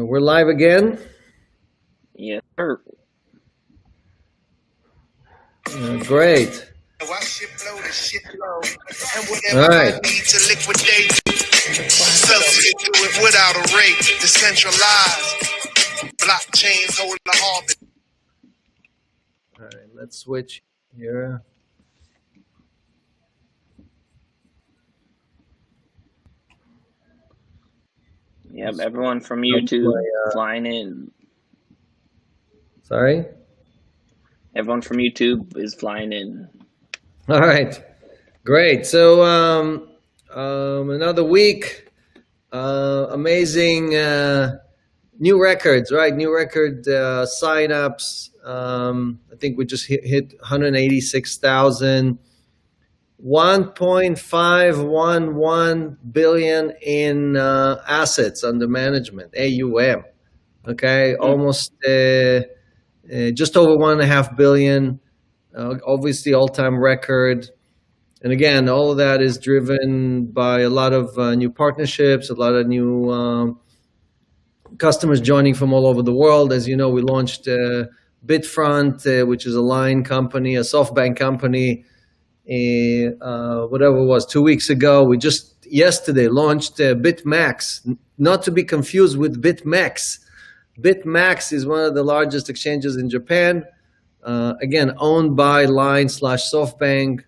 We're live again. Yes, sir. Great. All right. Without a rate, decentralized blockchains hold the harvest. All right. Let's switch here. Yep, everyone from YouTube flying in. Sorry? Everyone from YouTube is flying in. All right. Great. So another week. Amazing new records, right? New record signups. I think we just hit 186,000. 1.511 billion in assets under management, AUM. Okay, almost just over 1.5 billion. Obviously, all-time record. And again, all of that is driven by a lot of new partnerships, a lot of new customers joining from all over the world. As you know, we launched Bitfront, which is a line company, a SoftBank company. Whatever it was, 2 weeks ago. We just yesterday launched BitMax, not to be confused with BitMEX. BitMax is one of the largest exchanges in Japan. Again, owned by Line/SoftBank.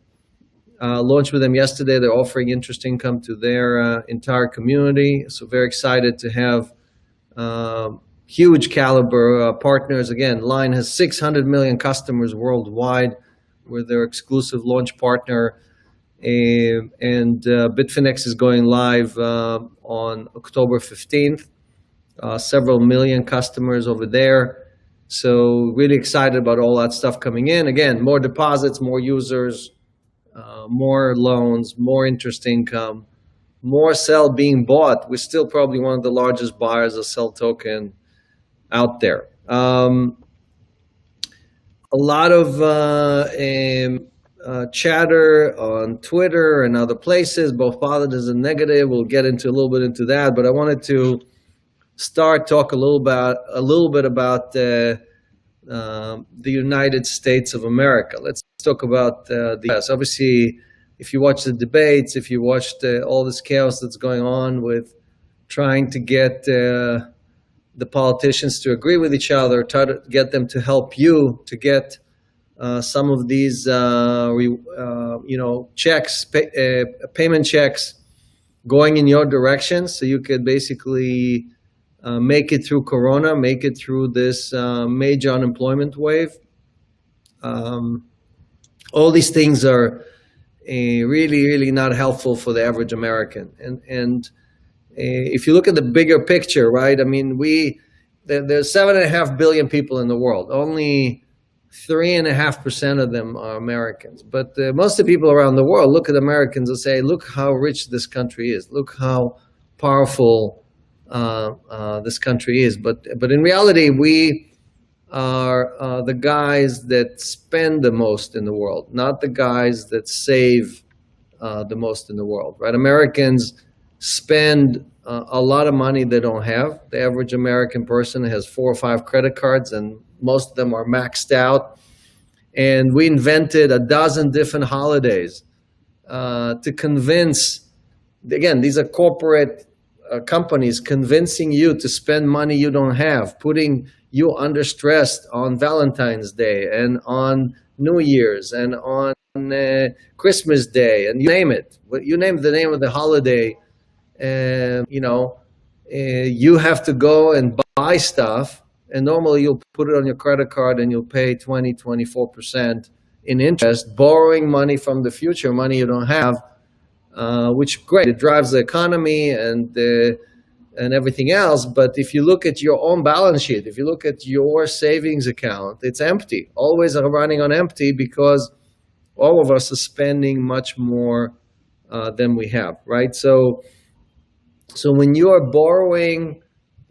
Launched with them yesterday. They're offering interest income to their entire community. So very excited to have huge caliber partners. Again, Line has 600 million customers worldwide. We're their exclusive launch partner. And Bitfinex is going live on October 15th. Several million customers over there. So really excited about all that stuff coming in. Again, more deposits, more users, more loans, more interest income, more Cell being bought. We're still probably one of the largest buyers of Cell token out there. A lot of chatter on Twitter and other places, both positives and negative. We'll get into a little bit into that, but I wanted to talk a little bit about the United States of America. Let's talk about the US. Obviously, if you watch the debates, if you watched all this chaos that's going on with trying to get the politicians to agree with each other, try to get them to help you to get some of these, checks, payment checks going in your direction, so you could basically make it through Corona, make it through this major unemployment wave. All these things are really, really not helpful for the average American. And if you look at the bigger picture, right? I mean, there's 7.5 billion people in the world. Only 3.5% of them are Americans. But most of the people around the world look at Americans and say, look how rich this country is. Look how powerful this country is. But in reality, we are the guys that spend the most in the world, not the guys that save the most in the world, right? Americans spend a lot of money they don't have. The average American person has 4 or 5 credit cards, and most of them are maxed out. And we invented a dozen different holidays to convince, again, these are corporate companies convincing you to spend money you don't have, putting you under stress on Valentine's Day and on New Year's and on Christmas Day, and you name it. You name the name of the holiday, you have to go and buy stuff, and normally you'll put it on your credit card and you'll pay 24% in interest, borrowing money from the future, money you don't have, which great, it drives the economy and everything else. But if you look at your own balance sheet, if you look at your savings account, it's empty, always running on empty, because all of us are spending much more than we have, right? So when you are borrowing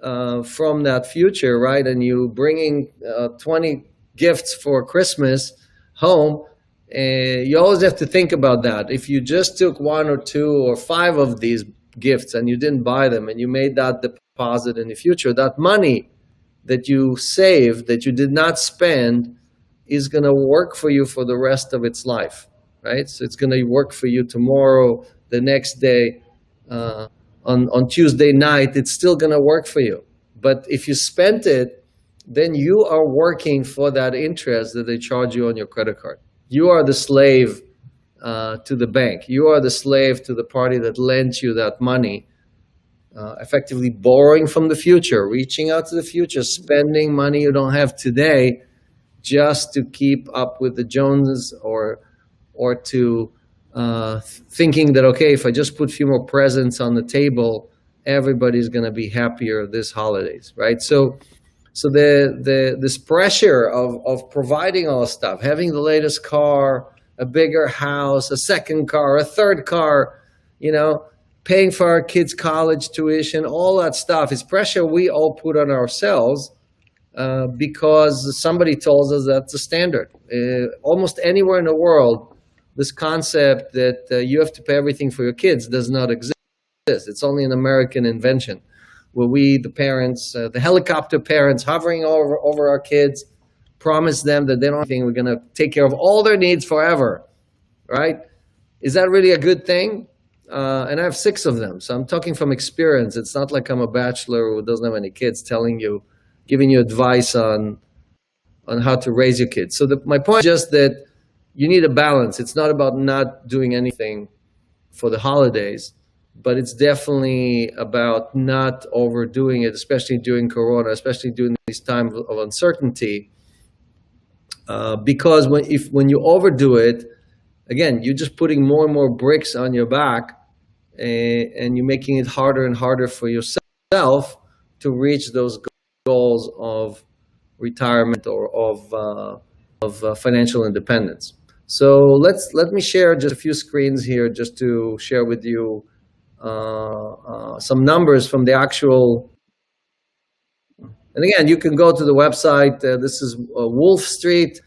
from that future, right, and you bringing 20 gifts for Christmas home, you always have to think about that. If you just took 1 or 2 or 5 of these gifts and you didn't buy them, and you made that deposit in the future. That money that you saved, that you did not spend, is going to work for you for the rest of its life, right? So it's going to work for you tomorrow, the next day, on Tuesday night. It's still going to work for you. But if you spent it, then you are working for that interest that they charge you on your credit card. You are the slave to the bank. You are the slave to the party that lent you that money, effectively borrowing from the future, reaching out to the future, spending money you don't have today just to keep up with the Joneses, or to thinking that, okay, if I just put a few more presents on the table, everybody's going to be happier this holidays, right? So this pressure of providing all this stuff, having the latest car, a bigger house, a second car, a third car, paying for our kids' college tuition, all that stuff is pressure we all put on ourselves because somebody told us that's the standard. Almost anywhere in the world, this concept that you have to pay everything for your kids does not exist. It's only an American invention, where we, the parents, the helicopter parents, hovering over our kids, promise them that they don't have anything, we're going to take care of all their needs forever, right? Is that really a good thing? And I have 6 of them, so I'm talking from experience. It's not like I'm a bachelor who doesn't have any kids giving you advice on how to raise your kids. So my point is just that you need a balance. It's not about not doing anything for the holidays, but it's definitely about not overdoing it, especially during Corona, especially during these times of uncertainty. Because when you overdo it, again, you're just putting more and more bricks on your back, and you're making it harder and harder for yourself to reach those goals of retirement or of financial independence. So let me share just a few screens here just to share with you some numbers from the actual. And again, you can go to the website. This is Wolf Street,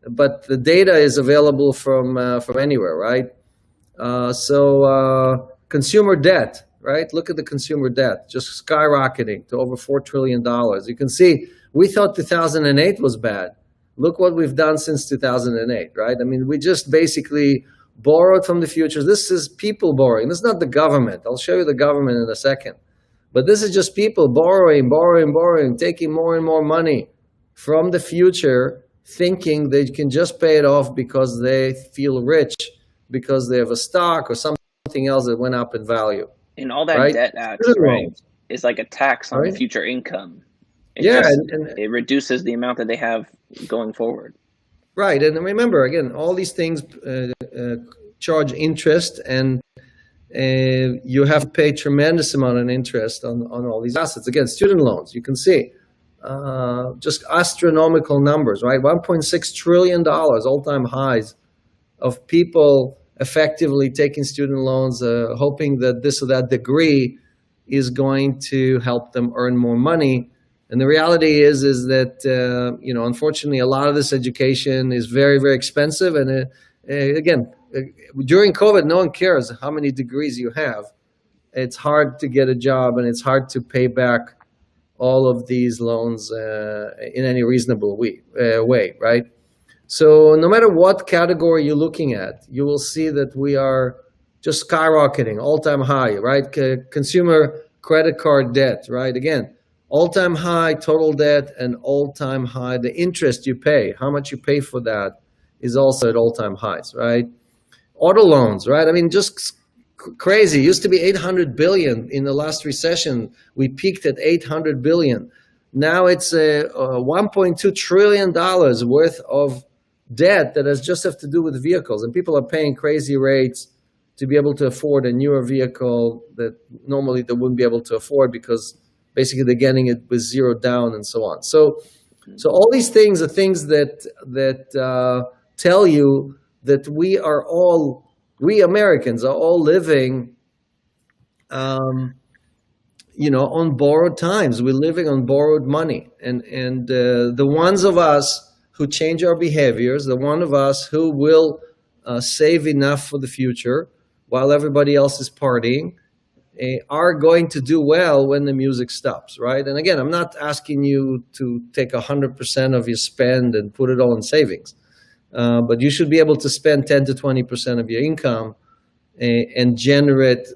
but the data is available from anywhere, right? Consumer debt, right? Look at the consumer debt, just skyrocketing to over $4 trillion. You can see we thought 2008 was bad. Look what we've done since 2008, right? I mean, we just basically borrowed from the future. This is people borrowing. This is not the government. I'll show you the government in a second. But this is just people borrowing, taking more and more money from the future, thinking they can just pay it off because they feel rich, because they have a stock or something else that went up in value. And all that right? debt acts, right, is like a tax on future income. It reduces the amount that they have going forward. Right, and remember, again, all these things charge interest, and you have to pay tremendous amount of interest on all these assets. Again, student loans, you can see just astronomical numbers, right? $1.6 trillion, all-time highs of people effectively taking student loans, hoping that this or that degree is going to help them earn more money. And the reality is that, unfortunately, a lot of this education is very, very expensive. And again, during COVID, no one cares how many degrees you have. It's hard to get a job, and it's hard to pay back all of these loans in any reasonable way, right? So no matter what category you're looking at, you will see that we are just skyrocketing, all-time high, right? Consumer credit card debt, right? Again, all-time high total debt and all-time high the interest you pay, how much you pay for that, is also at all-time highs, right? Auto loans, right? I mean, just crazy. It used to be 800 billion in the last recession. We peaked at 800 billion. Now it's $1.2 trillion worth of debt that just have to do with vehicles, and people are paying crazy rates to be able to afford a newer vehicle that normally they wouldn't be able to afford, because basically they're getting it with zero down and so on. So all these things are things that tell you that we Americans are all living, on borrowed times. We're living on borrowed money, and the ones of us who change our behaviors, the one of us who will save enough for the future while everybody else is partying, are going to do well when the music stops, right? And again, I'm not asking you to take 100% of your spend and put it all in savings, but you should be able to spend 10 to 20% of your income and generate,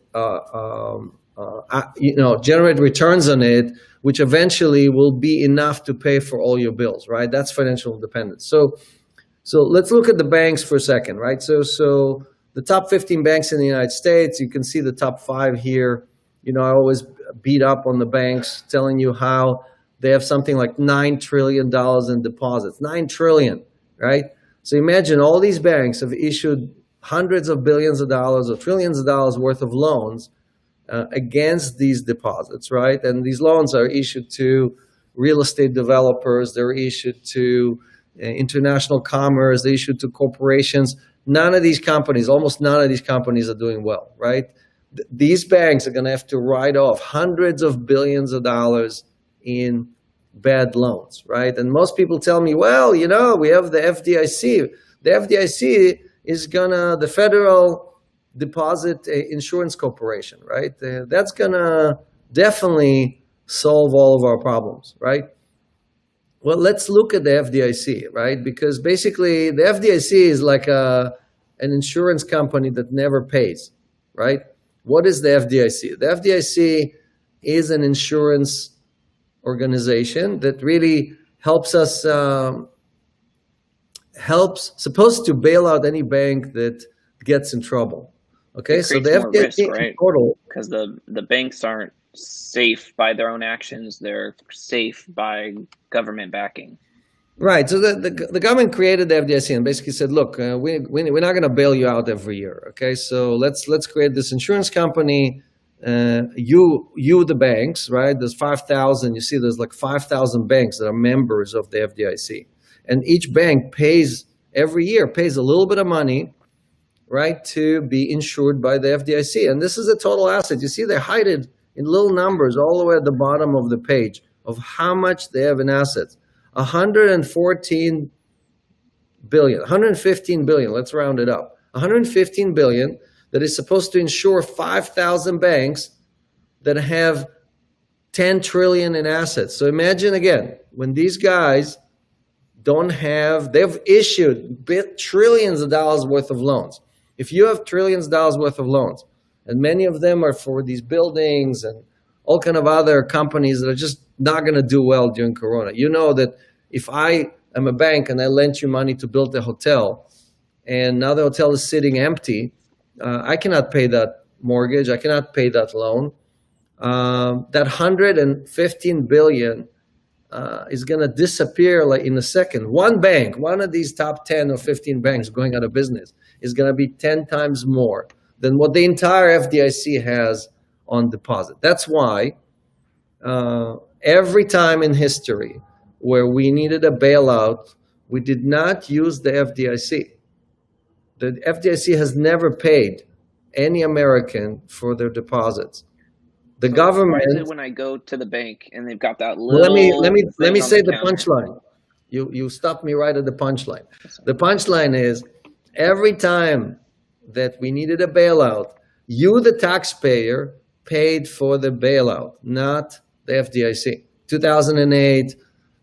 generate returns on it, which eventually will be enough to pay for all your bills, right? That's financial independence. So let's look at the banks for a second, right? So the top 15 banks in the United States, you can see the top 5 here. I always beat up on the banks, telling you how they have something like $9 trillion in deposits. 9 trillion, right? So imagine all these banks have issued hundreds of billions of dollars or trillions of dollars worth of loans against these deposits, right? And these loans are issued to real estate developers, they're issued to international commerce, they're issued to corporations. None of these companies, almost none of these companies are doing well, right? These banks are going to have to write off hundreds of billions of dollars in bad loans, right? And most people tell me, well, we have the FDIC. The FDIC is the Federal Deposit Insurance Corporation, right? That's going to definitely solve all of our problems, right? Well, let's look at the FDIC, right? Because basically the FDIC is like an insurance company that never pays, right? What is the FDIC? The FDIC is an insurance organization that really helps us, supposed to bail out any bank that gets in trouble. Okay, so the FDIC risk, right? Total, because the banks aren't safe by their own actions; they're safe by government backing. Right. So the government created the FDIC and basically said, look, we're not going to bail you out every year. Okay, so let's create this insurance company. You the banks, right? There's 5,000. You see, there's like 5,000 banks that are members of the FDIC, and each bank every year pays a little bit of money, right, to be insured by the FDIC. And this is a total asset. You see, they hide it in little numbers all the way at the bottom of the page of how much they have in assets. 115 billion, let's round it up. 115 billion that is supposed to insure 5,000 banks that have 10 trillion in assets. So imagine again, when these guys they've issued trillions of dollars worth of loans. If you have trillions of dollars worth of loans, and many of them are for these buildings and all kind of other companies that are just not going to do well during Corona. You know that if I am a bank and I lent you money to build a hotel, and now the hotel is sitting empty, I cannot pay that mortgage. I cannot pay that loan. That 115 billion is going to disappear like in a second. One bank, one of these top 10 or 15 banks going out of business is going to be 10 times more than what the entire FDIC has on deposit. That's why every time in history where we needed a bailout, we did not use the FDIC. The FDIC has never paid any American for their deposits. The government. Why is it when I go to the bank and they've got that little? Let me say the punchline. You stopped me right at the punchline. The punchline is every time that we needed a bailout, you, the taxpayer, paid for the bailout, not the FDIC. 2008,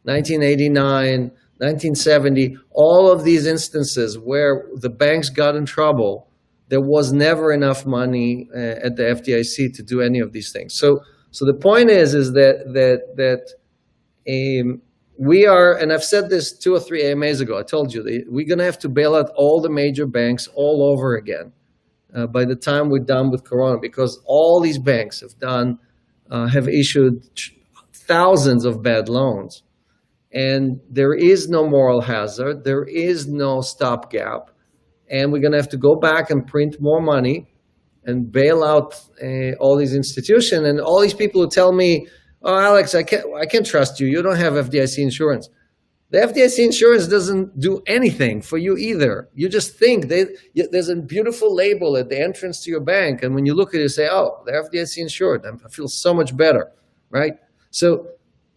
1989, 1970, all of these instances where the banks got in trouble, there was never enough money at the FDIC to do any of these things. So the point is that we are, and I've said this 2 or 3 AMAs ago, I told you, we're going to have to bail out all the major banks all over again by the time we're done with Corona, because all these banks have issued thousands of bad loans. And there is no moral hazard. There is no stopgap. And we're going to have to go back and print more money and bail out all these institutions. And all these people who tell me, oh, Alex, I can't trust you. You don't have FDIC insurance. The FDIC insurance doesn't do anything for you either. You just think there's a beautiful label at the entrance to your bank. And when you look at it, you say, oh, the FDIC insured. I feel so much better, right? So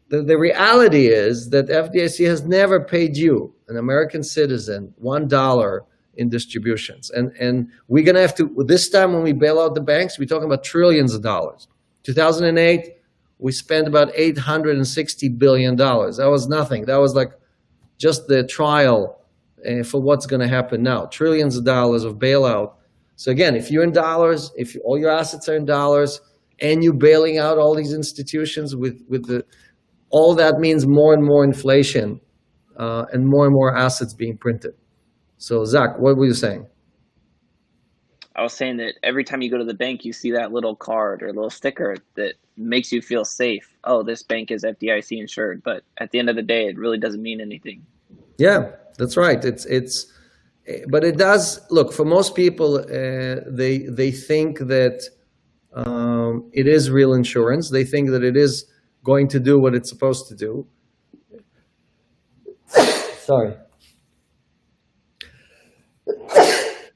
the reality is that FDIC has never paid you, an American citizen, $1 in distributions. And we're going to have to, this time when we bail out the banks, we're talking about trillions of dollars. 2008, we spent about $860 billion. That was nothing. That was like just the trial for what's going to happen now. Trillions of dollars of bailout. So again, if you're in dollars, if all your assets are in dollars, and you're bailing out all these institutions all that means more and more inflation and more assets being printed. So Zach, what were you saying? I was saying that every time you go to the bank, you see that little card or little sticker that makes you feel safe. Oh, this bank is FDIC insured. But at the end of the day, it really doesn't mean anything. Yeah, that's right. But it does look for most people. They think that it is real insurance. They think that it is going to do what it's supposed to do. Sorry.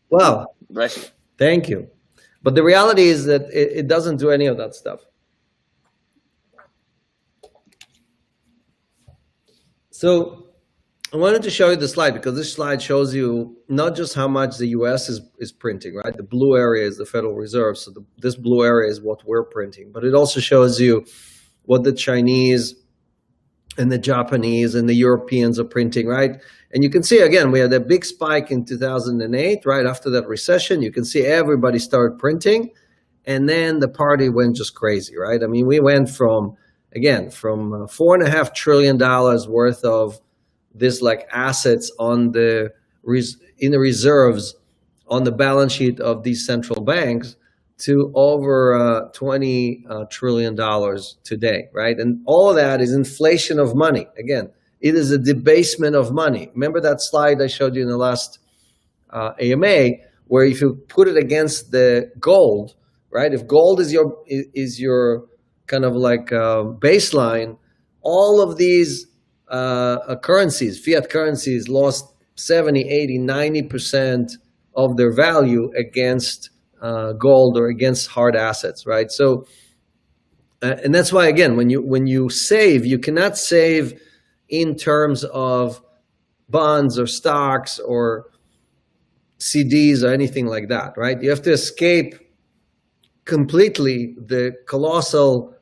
Wow. Bless you. Thank you. But the reality is that it doesn't do any of that stuff. So I wanted to show you the slide because this slide shows you not just how much the US is printing, right? The blue area is the Federal Reserve. So this blue area is what we're printing. But it also shows you what the Chinese and the Japanese and the Europeans are printing, right? And you can see, again, we had a big spike in 2008, right after that recession. You can see everybody started printing, and then the party went just crazy, right? I mean, we went from $4.5 trillion worth of this like assets in the reserves on the balance sheet of these central banks to over $20 trillion today, right? And all of that is inflation of money. Again, it is a debasement of money. Remember that slide I showed you in the last AMA, where if you put it against the gold, right? If gold is your kind of like baseline, all of these currencies, fiat currencies, lost 70, 80, 90% of their value against gold or against hard assets, right? So, and that's why, again, when you save, you cannot save in terms of bonds or stocks or CDs or anything like that, right? You have to escape completely the colossal,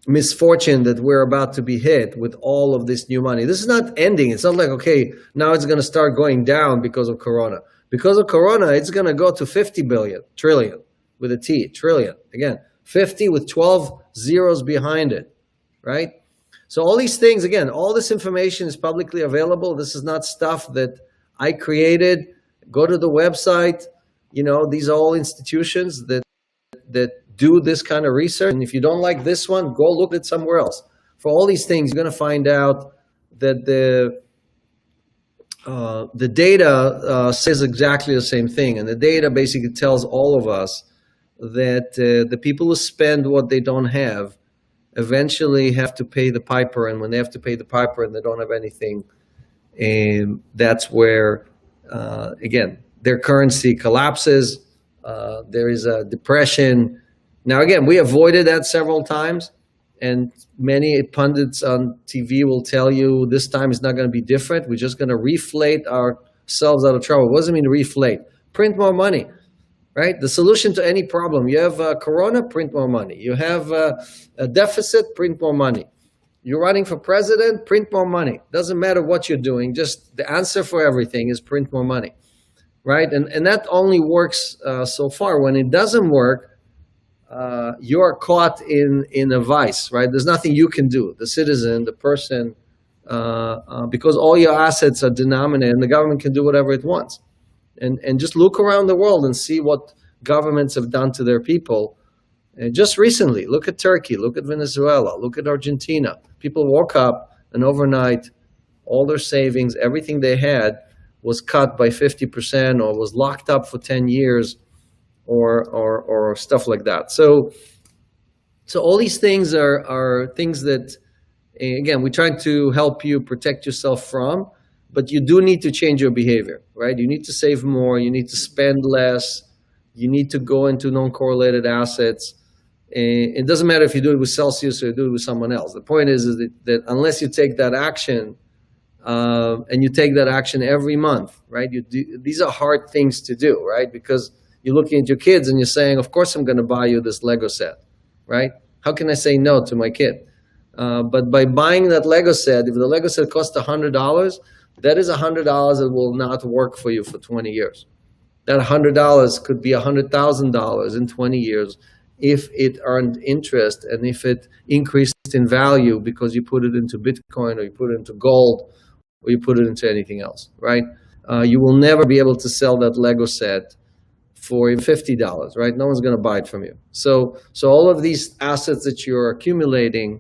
misfortune that we're about to be hit with all of this new money. This is not ending. It's not like, okay, now it's going to start going down because of Corona. Because of Corona, it's going to go to 50 billion, trillion with a T, trillion. Again, 50 with 12 zeros behind it, right? So all these things, again, all this information is publicly available. This is not stuff that I created. Go to the website. These are all institutions that do this kind of research. And if you don't like this one, go look at somewhere else. For all these things, you're going to find out that the data says exactly the same thing. And the data basically tells all of us that the people who spend what they don't have eventually have to pay the piper. And when they have to pay the piper and they don't have anything, that's where, again, their currency collapses. There is a depression. Now, again, we avoided that several times, and many pundits on TV will tell you this time is not going to be different. We're just going to reflate ourselves out of trouble. What does it mean to reflate? Print more money, right? The solution to any problem. You have Corona, print more money. You have a deficit, print more money. You're running for president, print more money. Doesn't matter what you're doing. Just the answer for everything is print more money, right? And that only works so far. When it doesn't work, you're caught in a vice, right? There's nothing you can do, the citizen, the person, because all your assets are denominated and the government can do whatever it wants. And just look around the world and see what governments have done to their people. And just recently, look at Turkey, look at Venezuela, look at Argentina. People woke up and overnight, all their savings, everything they had was cut by 50% or was locked up for 10 years. Or stuff like that. So all these things are things that, again, we try to help you protect yourself from, but you do need to change your behavior, right? You need to save more. You need to spend less. You need to go into non-correlated assets. It doesn't matter if you do it with Celsius or you do it with someone else. The point is that unless you take that action, and you take that action every month, right? These are hard things to do, right? Because you're looking at your kids and you're saying, of course I'm going to buy you this Lego set, right? How can I say no to my kid? But by buying that Lego set, if the Lego set costs $100, that is $100 that will not work for you for 20 years. That $100 could be $100,000 in 20 years if it earned interest and if it increased in value because you put it into Bitcoin or you put it into gold or you put it into anything else, right? You will never be able to sell that Lego set for $50, right? No one's going to buy it from you. So all of these assets that you're accumulating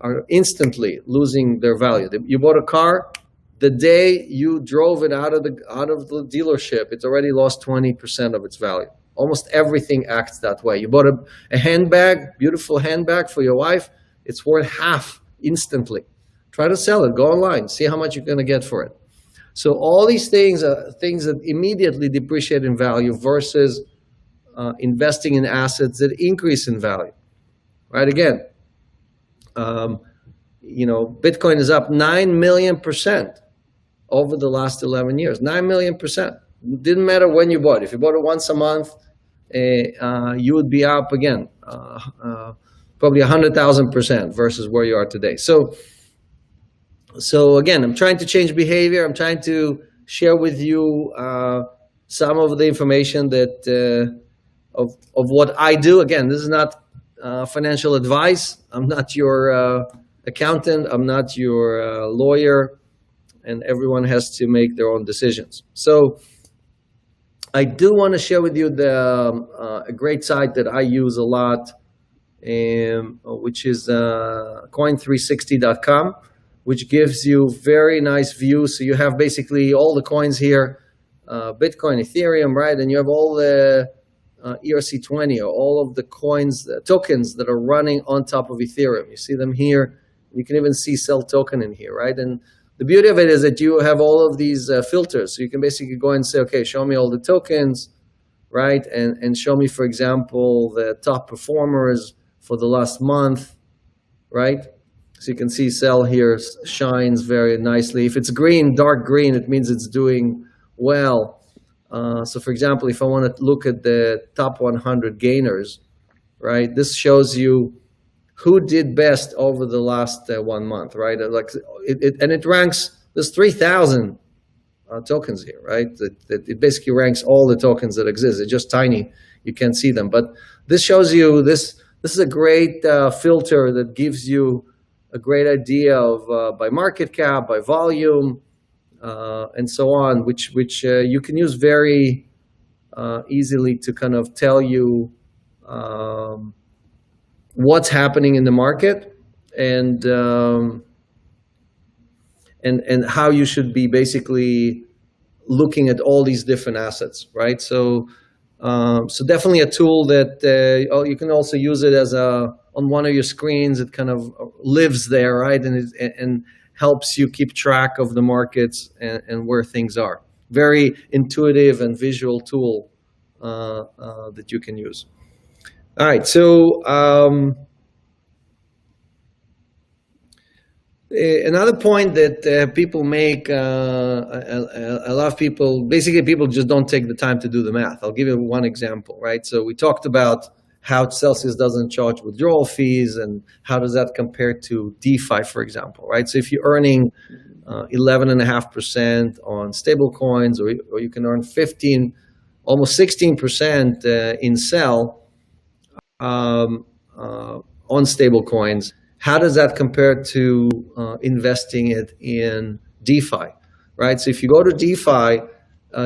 are instantly losing their value. You bought a car, the day you drove it out of the dealership, it's already lost 20% of its value. Almost everything acts that way. You bought a handbag, beautiful handbag for your wife, it's worth half instantly. Try to sell it, go online, see how much you're going to get for it. So all these things are things that immediately depreciate in value versus investing in assets that increase in value, right? Again, Bitcoin is up 9 million% over the last 11 years, 9 million%. It didn't matter when you bought it. If you bought it once a month, you would be up again, probably 100,000% versus where you are today. So again, I'm trying to change behavior. I'm trying to share with you some of the information that of what I do. Again, this is not financial advice. I'm not your accountant. I'm not your lawyer, and everyone has to make their own decisions. So I do want to share with you a great site that I use a lot, which is coin360.com, which gives you very nice views. So you have basically all the coins here, Bitcoin, Ethereum, right? And you have all the ERC20, or all of the coins, tokens that are running on top of Ethereum. You see them here. You can even see Cell Token in here, right? And the beauty of it is that you have all of these filters. So you can basically go and say, okay, show me all the tokens, right? And show me, for example, the top performers for the last month, right? So you can see Cell here shines very nicely. If it's green, dark green, it means it's doing well. So for example, if I want to look at the top 100 gainers, right? This shows you who did best over the last 1 month, right? And it ranks, there's 3,000 tokens here, right? It basically ranks all the tokens that exist. It's just tiny, you can't see them. But this shows you, this is a great filter that gives you a great idea of by market cap, by volume, and so on, which you can use very easily to kind of tell you what's happening in the market and how you should be basically looking at all these different assets, right? So definitely a tool that you can also use it as on one of your screens. It kind of lives there, right? And helps you keep track of the markets and where things are. Very intuitive and visual tool that you can use. All right, so another point that people make, a lot of people, basically people just don't take the time to do the math. I'll give you one example, right? So we talked about how Celsius doesn't charge withdrawal fees and how does that compare to DeFi, for example, right? So if you're earning 11.5% on stable coins, or you can earn 15, almost 16% in Cell, on stable coins, how does that compare to investing it in DeFi, right? So if you go to DeFi,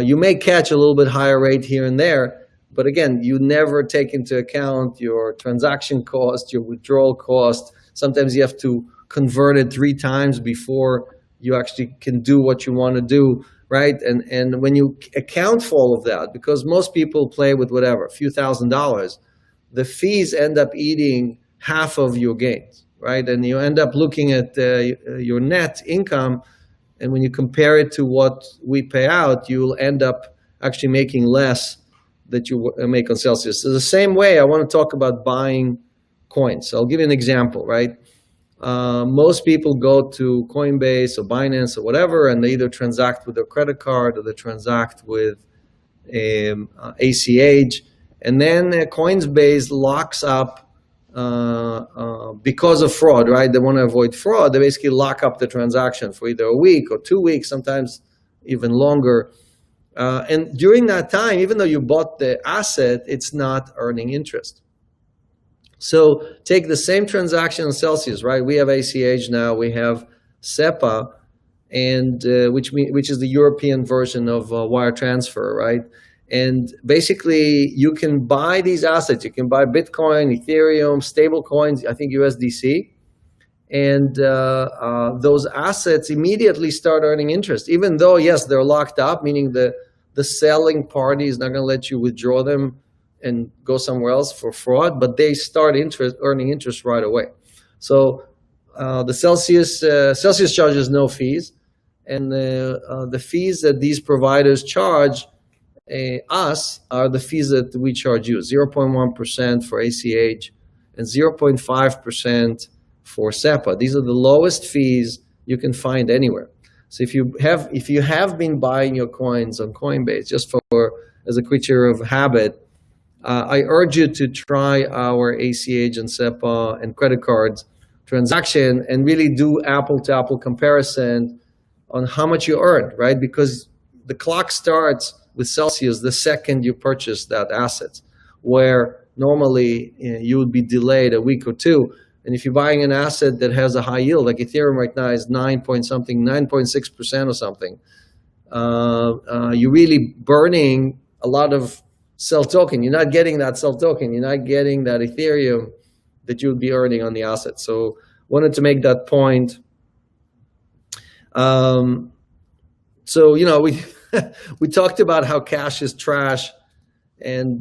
you may catch a little bit higher rate here and there, but again, you never take into account your transaction cost, your withdrawal cost. Sometimes you have to convert it 3 times before you actually can do what you want to do, right? And when you account for all of that, because most people play with whatever, a few $1,000s, the fees end up eating half of your gains, right? And you end up looking at your net income, and when you compare it to what we pay out, you'll end up actually making less that you make on Celsius. So the same way, I want to talk about buying coins. So I'll give you an example, right? most people go to Coinbase or Binance or whatever, and they either transact with their credit card or they transact with ACH, and then Coinbase locks up because of fraud, right? They want to avoid fraud. They basically lock up the transaction for either a week or 2 weeks, sometimes even longer. And during that time, even though you bought the asset, it's not earning interest. So take the same transaction in Celsius, right? We have ACH now, we have SEPA, and which is the European version of wire transfer, right? And basically, you can buy these assets. You can buy Bitcoin, Ethereum, stable coins, I think USDC, and those assets immediately start earning interest, even though, yes, they're locked up, meaning the selling party is not going to let you withdraw them and go somewhere else for fraud, but they start earning interest right away. So the Celsius charges no fees, and the fees that these providers charge us are the fees that we charge you: 0.1% for ACH and 0.5% for SEPA. These are the lowest fees you can find anywhere. So if you have been buying your coins on Coinbase just as a creature of habit, I urge you to try our ACH and SEPA and credit cards transaction and really do apple-to-apple comparison on how much you earn, right? Because the clock starts with Celsius the second you purchase that asset, where normally you would be delayed a week or two. And if you're buying an asset that has a high yield, like Ethereum right now is 9.6% or something, you're really burning a lot of cell token. You're not getting that cell token. You're not getting that Ethereum that you would be earning on the asset. So wanted to make that point. So, we we talked about how cash is trash, and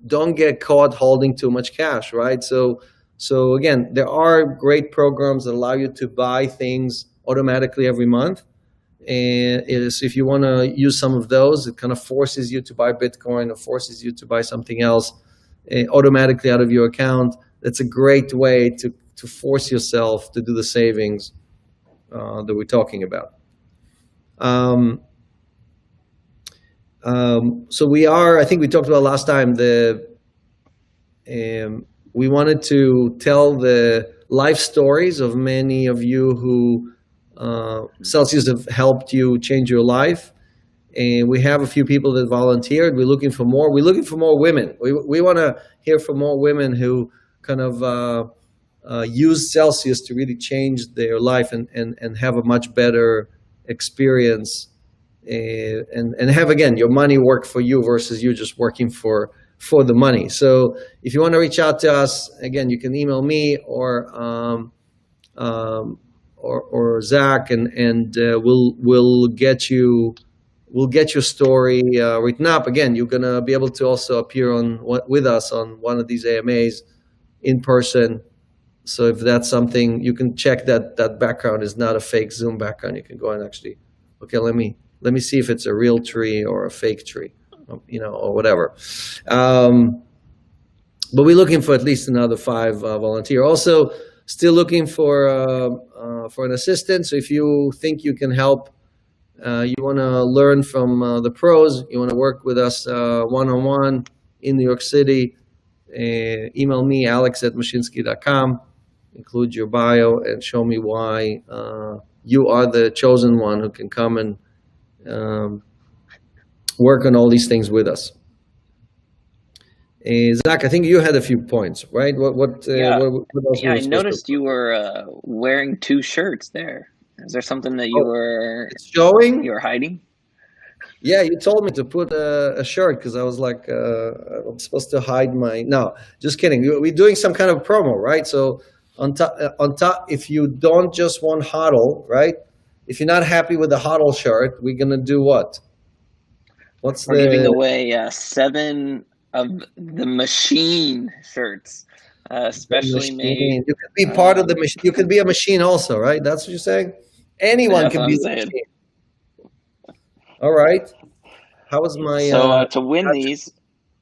don't get caught holding too much cash, right? So again, there are great programs that allow you to buy things automatically every month. And if you want to use some of those, it kind of forces you to buy Bitcoin or forces you to buy something else automatically out of your account. That's a great way to force yourself to do the savings that we're talking about. So I think we talked about last time, we wanted to tell the life stories of many of you who Celsius have helped you change your life. And we have a few people that volunteered. We're looking for more. We're looking for more women. We want to hear from more women who kind of use Celsius to really change their life and have a much better experience, and have, again, your money work for you versus you just working for the money. So if you want to reach out to us, again, you can email me or Zach, and we'll get your story written up. Again, you're gonna be able to also appear with us on one of these AMAs in person. So if that's something, you can check that background is not a fake Zoom background. You can go and actually, okay, let me see if it's a real tree or a fake tree, or whatever. But we're looking for at least another 5 volunteers. Also, still looking for an assistant. So if you think you can help, you want to learn from the pros, you want to work with us one-on-one in New York City, email me, alex@mashinsky.com. Include your bio and show me why you are the chosen one who can come and work on all these things with us. Zach, I think you had a few points, right? What else? Yeah, I noticed you were wearing 2 shirts there. Is there something that you were showing? You were hiding? Yeah, you told me to put a shirt because I was like, I'm supposed to hide my. No, just kidding. We're doing some kind of promo, right? So on top, if you don't just want HODL, right? If you're not happy with the HODL shirt, we're gonna do what? We're giving away 7 of the machine shirts, specially made. You could be part of the machine. You could be a machine also, right? That's what you're saying? Anyone can be a machine. All right. How was my... So to win these,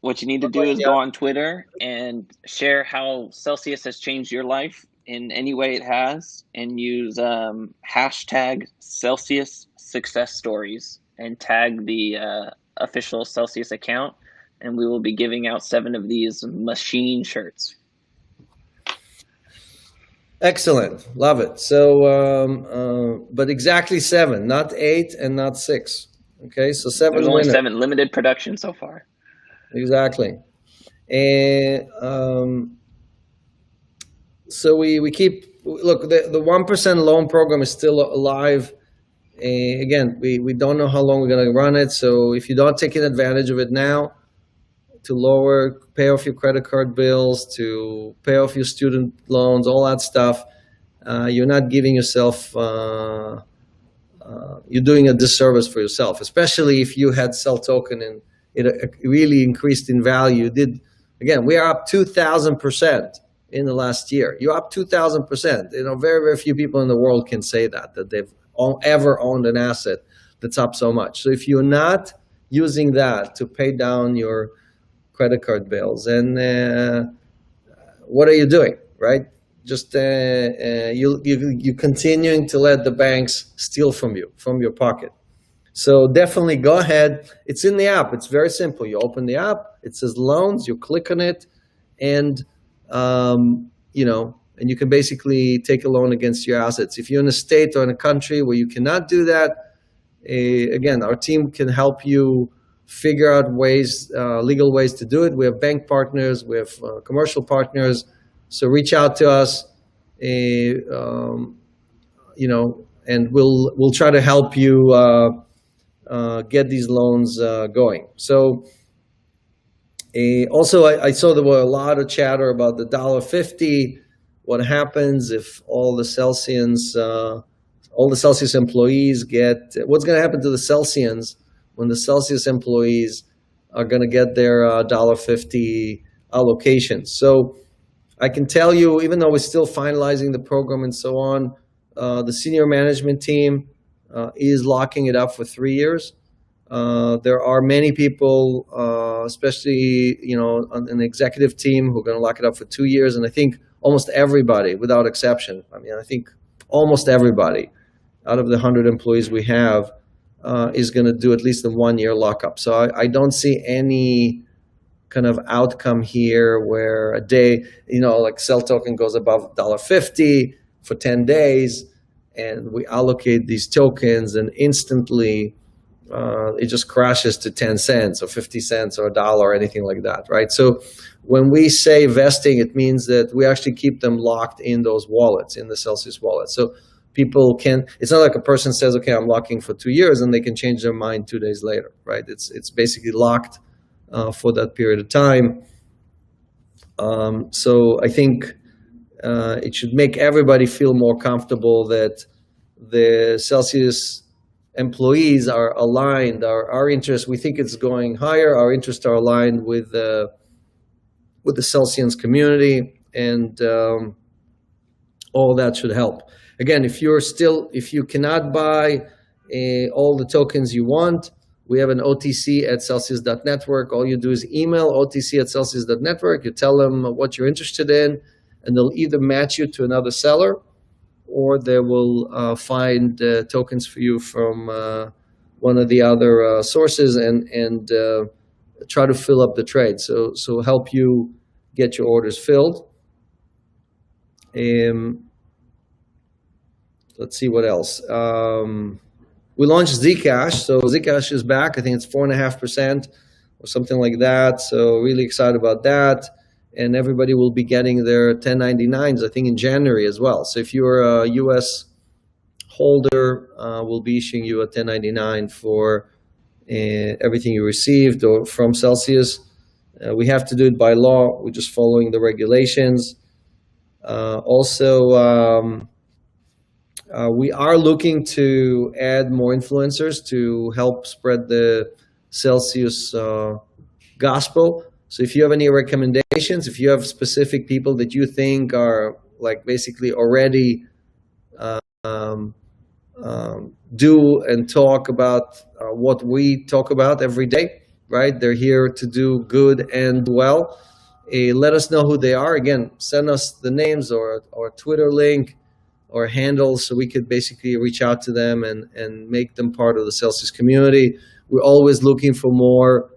what you need to do is go on Twitter and share how Celsius has changed your life in any way it has and use hashtag Celsius success stories and tag the official Celsius account, and we will be giving out 7 of these machine shirts. Excellent, love it. So, but exactly 7, not 8 and not 6. Okay, so 7 There's only winners. 7, limited production so far. Exactly. And so we keep, look, the 1% loan program is still alive. Again, we don't know how long we're going to run it. So if you don't take advantage of it now to pay off your credit card bills, to pay off your student loans, all that stuff, you're not giving yourself, you're doing a disservice for yourself, especially if you had sell token and it really increased in value. Again, we are up 2,000% in the last year. You're up 2,000%. Very, very few people in the world can say that they've ever owned an asset that's up so much. So if you're not using that to pay down your credit card bills, and what are you doing, right? Just you continuing to let the banks steal from you, from your pocket. So definitely go ahead. It's in the app. It's very simple. You open the app. It says loans. You click on it, and and you can basically take a loan against your assets. If you're in a state or in a country where you cannot do that, again, our team can help you figure out ways, legal ways to do it. We have bank partners. We have commercial partners. So reach out to us, and we'll try to help you get these loans going. So also, I saw there were a lot of chatter about the $1.50. What happens if all the Celsius employees what's going to happen to the Celsians when the Celsius employees are going to get their $1.50 allocations? So I can tell you, even though we're still finalizing the program and so on, the senior management team is locking it up for 3 years. There are many people, especially on an executive team, who are going to lock it up for 2 years, and I think almost everybody, without exception. I think almost everybody out of the 100 employees we have is going to do at least a 1-year lockup. So I don't see any kind of outcome here where a day, like Cell Token goes above $1.50 for 10 days, and we allocate these tokens, and instantly it just crashes to 10 cents or 50 cents or $1 or anything like that, right? So when we say vesting, it means that we actually keep them locked in those wallets, in the Celsius wallet. So people it's not like a person says, okay, I'm locking for 2 years, and they can change their mind 2 days later, right? It's basically locked for that period of time. So I think it should make everybody feel more comfortable that the Celsius employees are aligned. Our interests, we think it's going higher. Our interests are aligned with the Celsius community, and all that should help. Again, if you cannot buy all the tokens you want, we have an OTC at Celsius.network. All you do is email OTC at Celsius.network. You tell them what you're interested in, and they'll either match you to another seller, or they will find tokens for you from one of the other sources and try to fill up the trade. So help you get your orders filled. Let's see what else. We launched Zcash, so Zcash is back. I think it's 4.5% or something like that. So really excited about that. And everybody will be getting their 1099s, I think, in January as well. So if you're a U.S. holder, we'll be issuing you a 1099 for everything you received or from Celsius. We have to do it by law. We're just following the regulations. We are looking to add more influencers to help spread the Celsius gospel. So if you have any recommendations, if you have specific people that you think are like basically already do and talk about what we talk about every day, right? They're here to do good and well. let us know who they are. Again, send us the names or Twitter link or handles so we could basically reach out to them and make them part of the Celsius community. We're always looking for more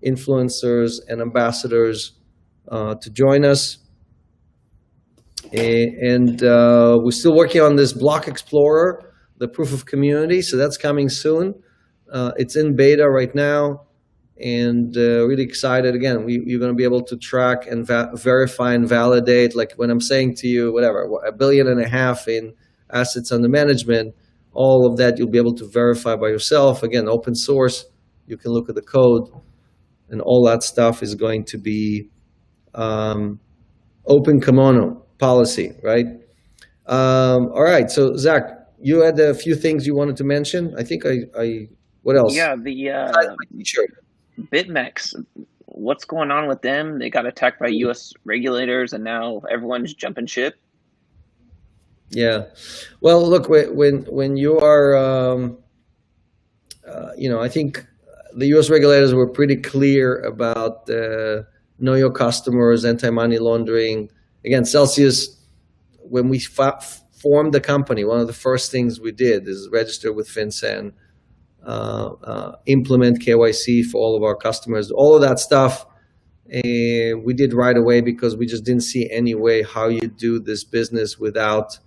influencers and ambassadors to join us. And we're still working on this Block Explorer, the proof of community. So that's coming soon. It's in beta right now. And really excited. Again, you're going to be able to track and verify and validate. Like when I'm saying to you, whatever, $1.5 billion in assets under management, all of that you'll be able to verify by yourself. Again, open source. You can look at the code, and all that stuff is going to be open kimono policy, right? All right. So Zach, you had a few things you wanted to mention. I think what else? Yeah, the BitMEX, what's going on with them? They got attacked by U.S. regulators, and now everyone's jumping ship. Yeah, well, look, when you are, I think the U.S. regulators were pretty clear about know your customers, anti-money laundering. Again, Celsius, when we formed the company, one of the first things we did is register with FinCEN. Implement KYC for all of our customers. All of that stuff we did right away because we just didn't see any way how you do this business without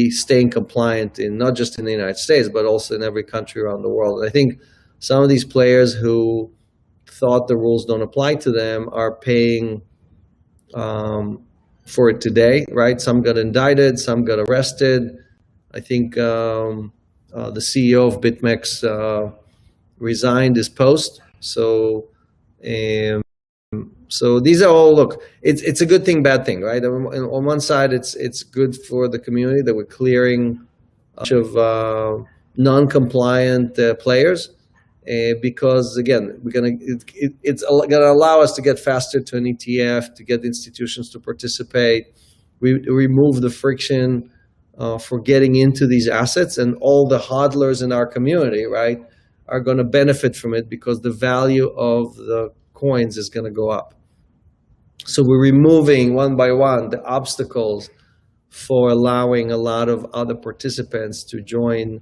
staying compliant in not just in the United States, but also in every country around the world. And I think some of these players who thought the rules don't apply to them are paying for it today, right? Some got indicted, some got arrested. I think the CEO of BitMEX resigned his post. So these are all, look, it's a good thing, bad thing, right? On one side, it's good for the community that we're clearing a bunch of non-compliant players because, again, it's going to allow us to get faster to an ETF, to get institutions to participate. We remove the friction for getting into these assets, and all the hodlers in our community, right, are going to benefit from it because the value of the coins is going to go up. So we're removing one by one the obstacles for allowing a lot of other participants to join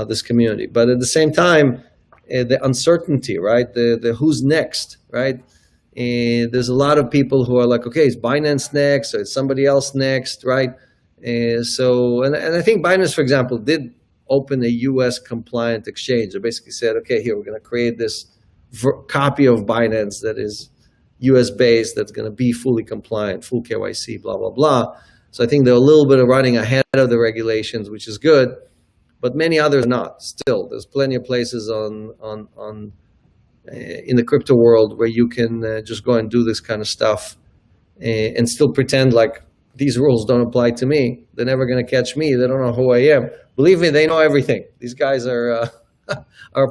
this community. But at the same time, the uncertainty, right, the who's next, right? And there's a lot of people who are like, okay, is Binance next, or is somebody else next, right? And I think Binance, for example, did open a U.S. compliant exchange. They basically said, okay, here, we're going to create this copy of Binance that is U.S. based, that's going to be fully compliant, full KYC, blah, blah, blah. So I think they're a little bit running ahead of the regulations, which is good, but many others are not. Still, there's plenty of places in the crypto world where you can just go and do this kind of stuff and still pretend like these rules don't apply to me. They're never going to catch me. They don't know who I am. Believe me, they know everything. These guys are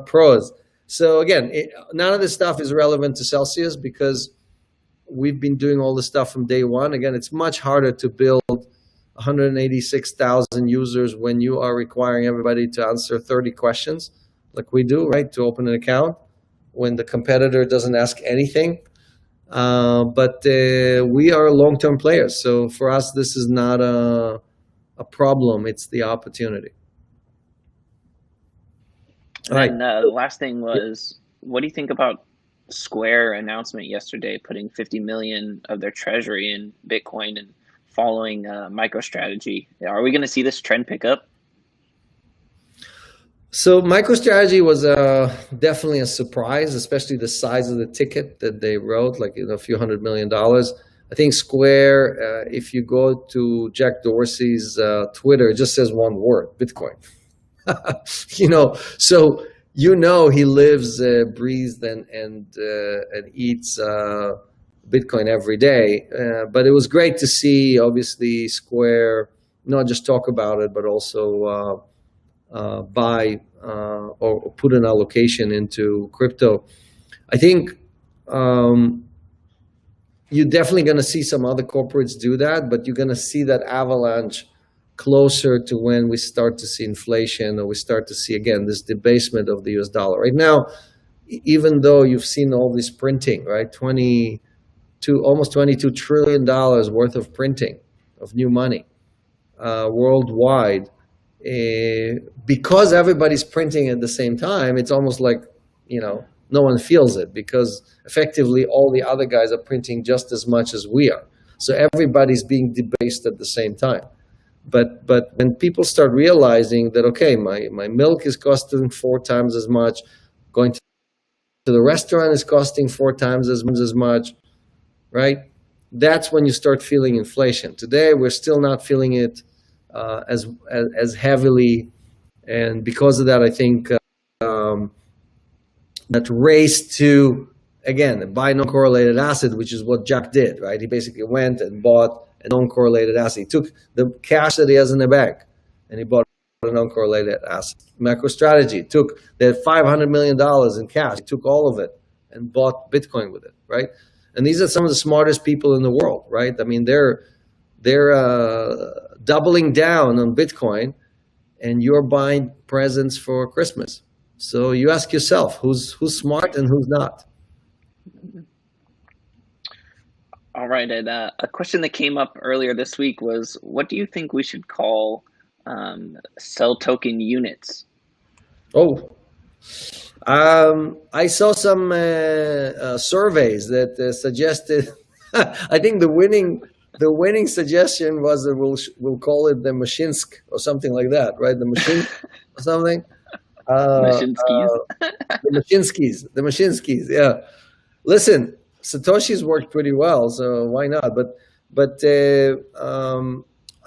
pros. So again, none of this stuff is relevant to Celsius because we've been doing all this stuff from day one. Again, it's much harder to build 186,000 users when you are requiring everybody to answer 30 questions like we do, right, to open an account, when the competitor doesn't ask anything. But we are long-term players. So for us, this is not a problem. It's the opportunity. All right. And the last thing was, what do you think about Square announcement yesterday putting 50 million of their treasury in Bitcoin and following MicroStrategy? Are we going to see this trend pick up? So MicroStrategy was definitely a surprise, especially the size of the ticket that they wrote, like a few $100 million. I think Square, if you go to Jack Dorsey's Twitter, it just says one word: Bitcoin. So he lives, breathes, and eats Bitcoin every day. But it was great to see, obviously, Square not just talk about it, but also buy or put an allocation into crypto. I think you're definitely going to see some other corporates do that, but you're going to see that avalanche closer to when we start to see inflation, or we start to see, again, this debasement of the US dollar. Right now, even though you've seen all this printing, right, 20 to almost $22 trillion worth of printing of new money worldwide. Because everybody's printing at the same time, it's almost like, no one feels it, because effectively all the other guys are printing just as much as we are. So everybody's being debased at the same time. But when people start realizing that, okay, my milk is costing 4 times as much, going to the restaurant is costing 4 times as much, right? That's when you start feeling inflation. Today, we're still not feeling it as heavily, and because of that, I think that race to, again, buy non-correlated asset, which is what Jack did, right? He basically went and bought a non-correlated asset. He took the cash that he has in the bank and he bought a non-correlated asset. MicroStrategy they had $500 million in cash. He took all of it and bought Bitcoin with it, right? And these are some of the smartest people in the world, right? I mean, they're doubling down on Bitcoin, and you're buying presents for Christmas. So you ask yourself, who's smart and who's not? All right, and a question that came up earlier this week was, what do you think we should call cell token units? I saw some surveys that suggested. I think the winning suggestion was that we'll call it the Mashinsk or something like that, right? The machine or something. The Mashinskis. Yeah. Listen, Satoshi's worked pretty well, so why not? But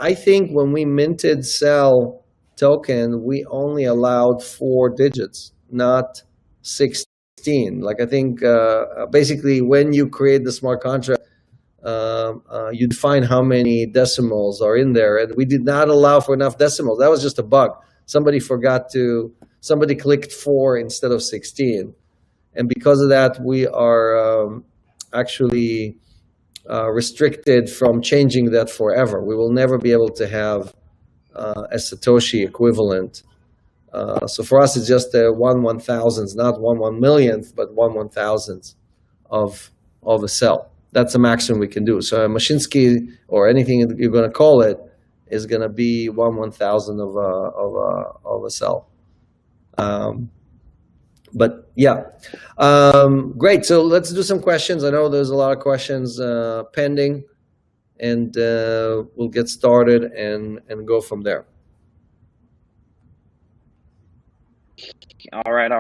I think when we minted Cell token, we only allowed 4 digits, not 16. Like, I think basically when you create the smart contract, you define how many decimals are in there, and we did not allow for enough decimals. That was just a bug. Somebody clicked 4 instead of 16, and because of that, we are actually restricted from changing that forever. We will never be able to have a Satoshi equivalent. So for us, it's just a 1/1000th, not 1/1,000,000th, but 1/1000th of a cell. That's the maximum we can do. So a Mashinsky, or anything you're going to call it, is going to be 1/1000th of a cell. But yeah, great. So let's do some questions. I know there's a lot of questions pending, and we'll get started and go from there. All right.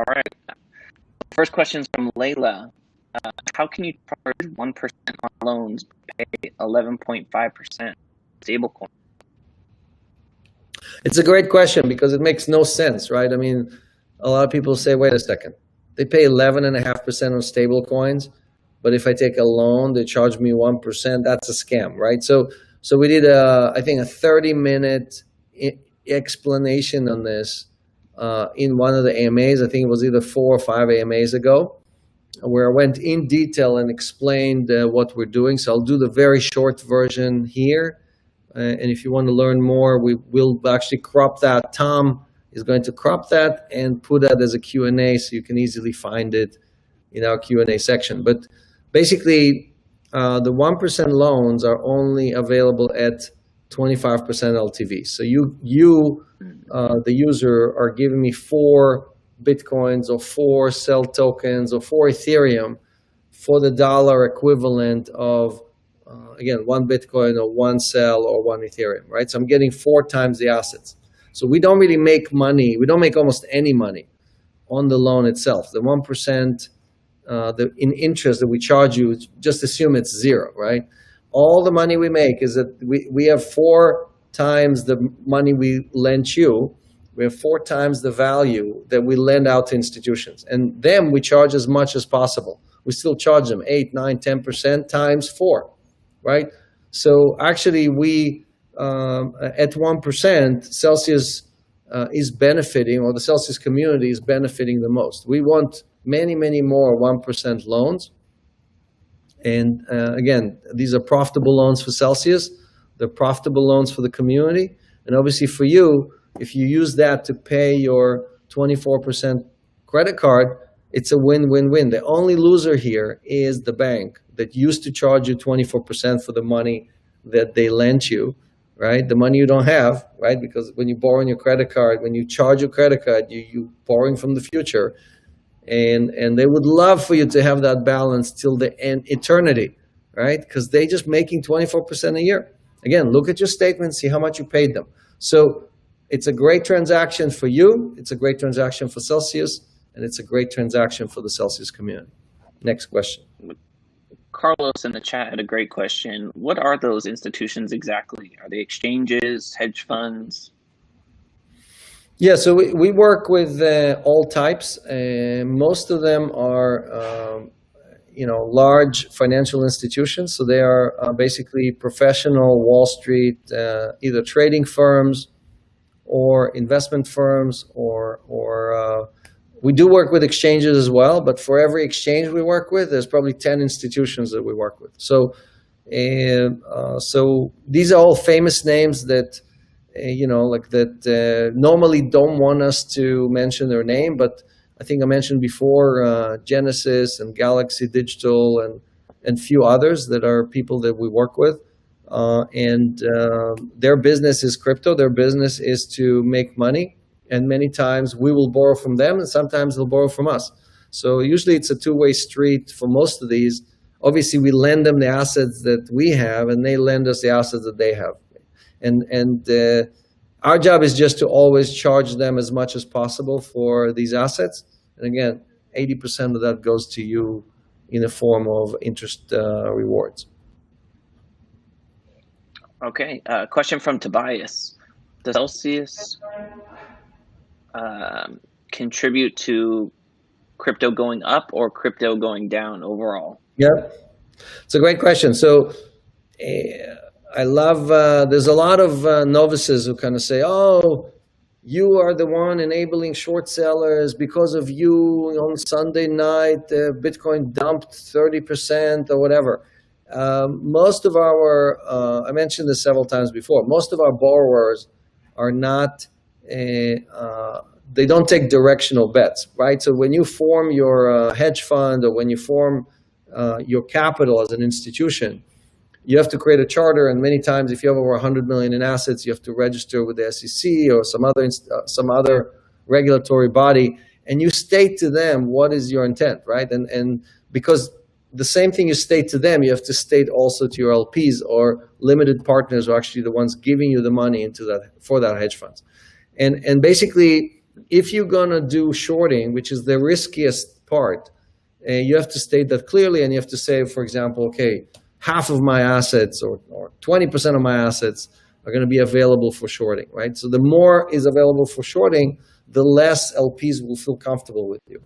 First question is from Layla. How can you charge 1% on loans, but pay 11.5% stablecoin? It's a great question because it makes no sense, right? I mean, a lot of people say, wait a second, they pay 11.5% on stable coins, but if I take a loan, they charge me 1%. That's a scam, right? So we did I think a 30-minute explanation on this in one of the AMAs. I think it was either 4 or 5 AMAs ago, where I went in detail and explained what we're doing. So I'll do the very short version here. And if you want to learn more, we will actually crop that. Tom is going to crop that and put that as a Q&A, so you can easily find it in our Q&A section. But basically, the 1% loans are only available at 25% LTV. So you, the user, are giving me 4 Bitcoins or 4 Cell tokens or 4 Ethereum for the dollar equivalent of, again, 1 Bitcoin or 1 Cell or 1 Ethereum, right? So I'm getting 4 times the assets. So we don't really make money. We don't make almost any money on the loan itself. The 1% in interest that we charge you, just assume it's 0, right? All the money we make is that we have 4 times the money we lend you. We have 4 times the value that we lend out to institutions. And them we charge as much as possible. We still charge them 8, 9, 10% times 4, right? So actually we, at 1%, Celsius is benefiting, or the Celsius community is benefiting the most. We want many, many more 1% loans. And again, these are profitable loans for Celsius. They're profitable loans for the community. And obviously for you, if you use that to pay your 24% credit card, it's a win-win-win. The only loser here is the bank that used to charge you 24% for the money that they lent you, right? The money you don't have, right? Because when you borrow on your credit card, when you charge your credit card, you borrowing from the future. And they would love for you to have that balance till the end, eternity, right? Because they just making 24% a year. Again, look at your statement, see how much you paid them. So it's a great transaction for you, it's a great transaction for Celsius, and it's a great transaction for the Celsius community. Next question. Carlos in the chat had a great question. What are those institutions exactly? Are they exchanges, hedge funds? Yeah, so we work with all types. Most of them are large financial institutions. So they are basically professional Wall Street, either trading firms or investment firms, or we do work with exchanges as well. But for every exchange we work with, there's probably 10 institutions that we work with. So these are all famous names that normally don't want us to mention their name, but I think I mentioned before Genesis and Galaxy Digital and few others that are people that we work with. Their business is crypto. Their business is to make money. And many times we will borrow from them and sometimes they'll borrow from us. So usually it's a two-way street for most of these. Obviously we lend them the assets that we have and they lend us the assets that they have. And our job is just to always charge them as much as possible for these assets. And again, 80% of that goes to you in the form of interest rewards. Okay, question from Tobias. Does Celsius contribute to crypto going up or crypto going down overall? Yeah, it's a great question. So I love, there's a lot of novices who kind of say, oh, you are the one enabling short sellers. Because of you on Sunday night, Bitcoin dumped 30% or whatever. Most of our, I mentioned this several times before, most of our borrowers are not, they don't take directional bets, right? So when you form your hedge fund or when you form your capital as an institution, you have to create a charter, and many times if you have over 100 million in assets, you have to register with the SEC or some other regulatory body, and you state to them what is your intent, right? And because the same thing you state to them, you have to state also to your LPs or limited partners who are actually the ones giving you the money into that for that hedge funds. And basically, if you're gonna do shorting, which is the riskiest part, you have to state that clearly, and you have to say, for example, okay, half of my assets or 20% of my assets are going to be available for shorting, right? So the more is available for shorting, the less LPs will feel comfortable with you.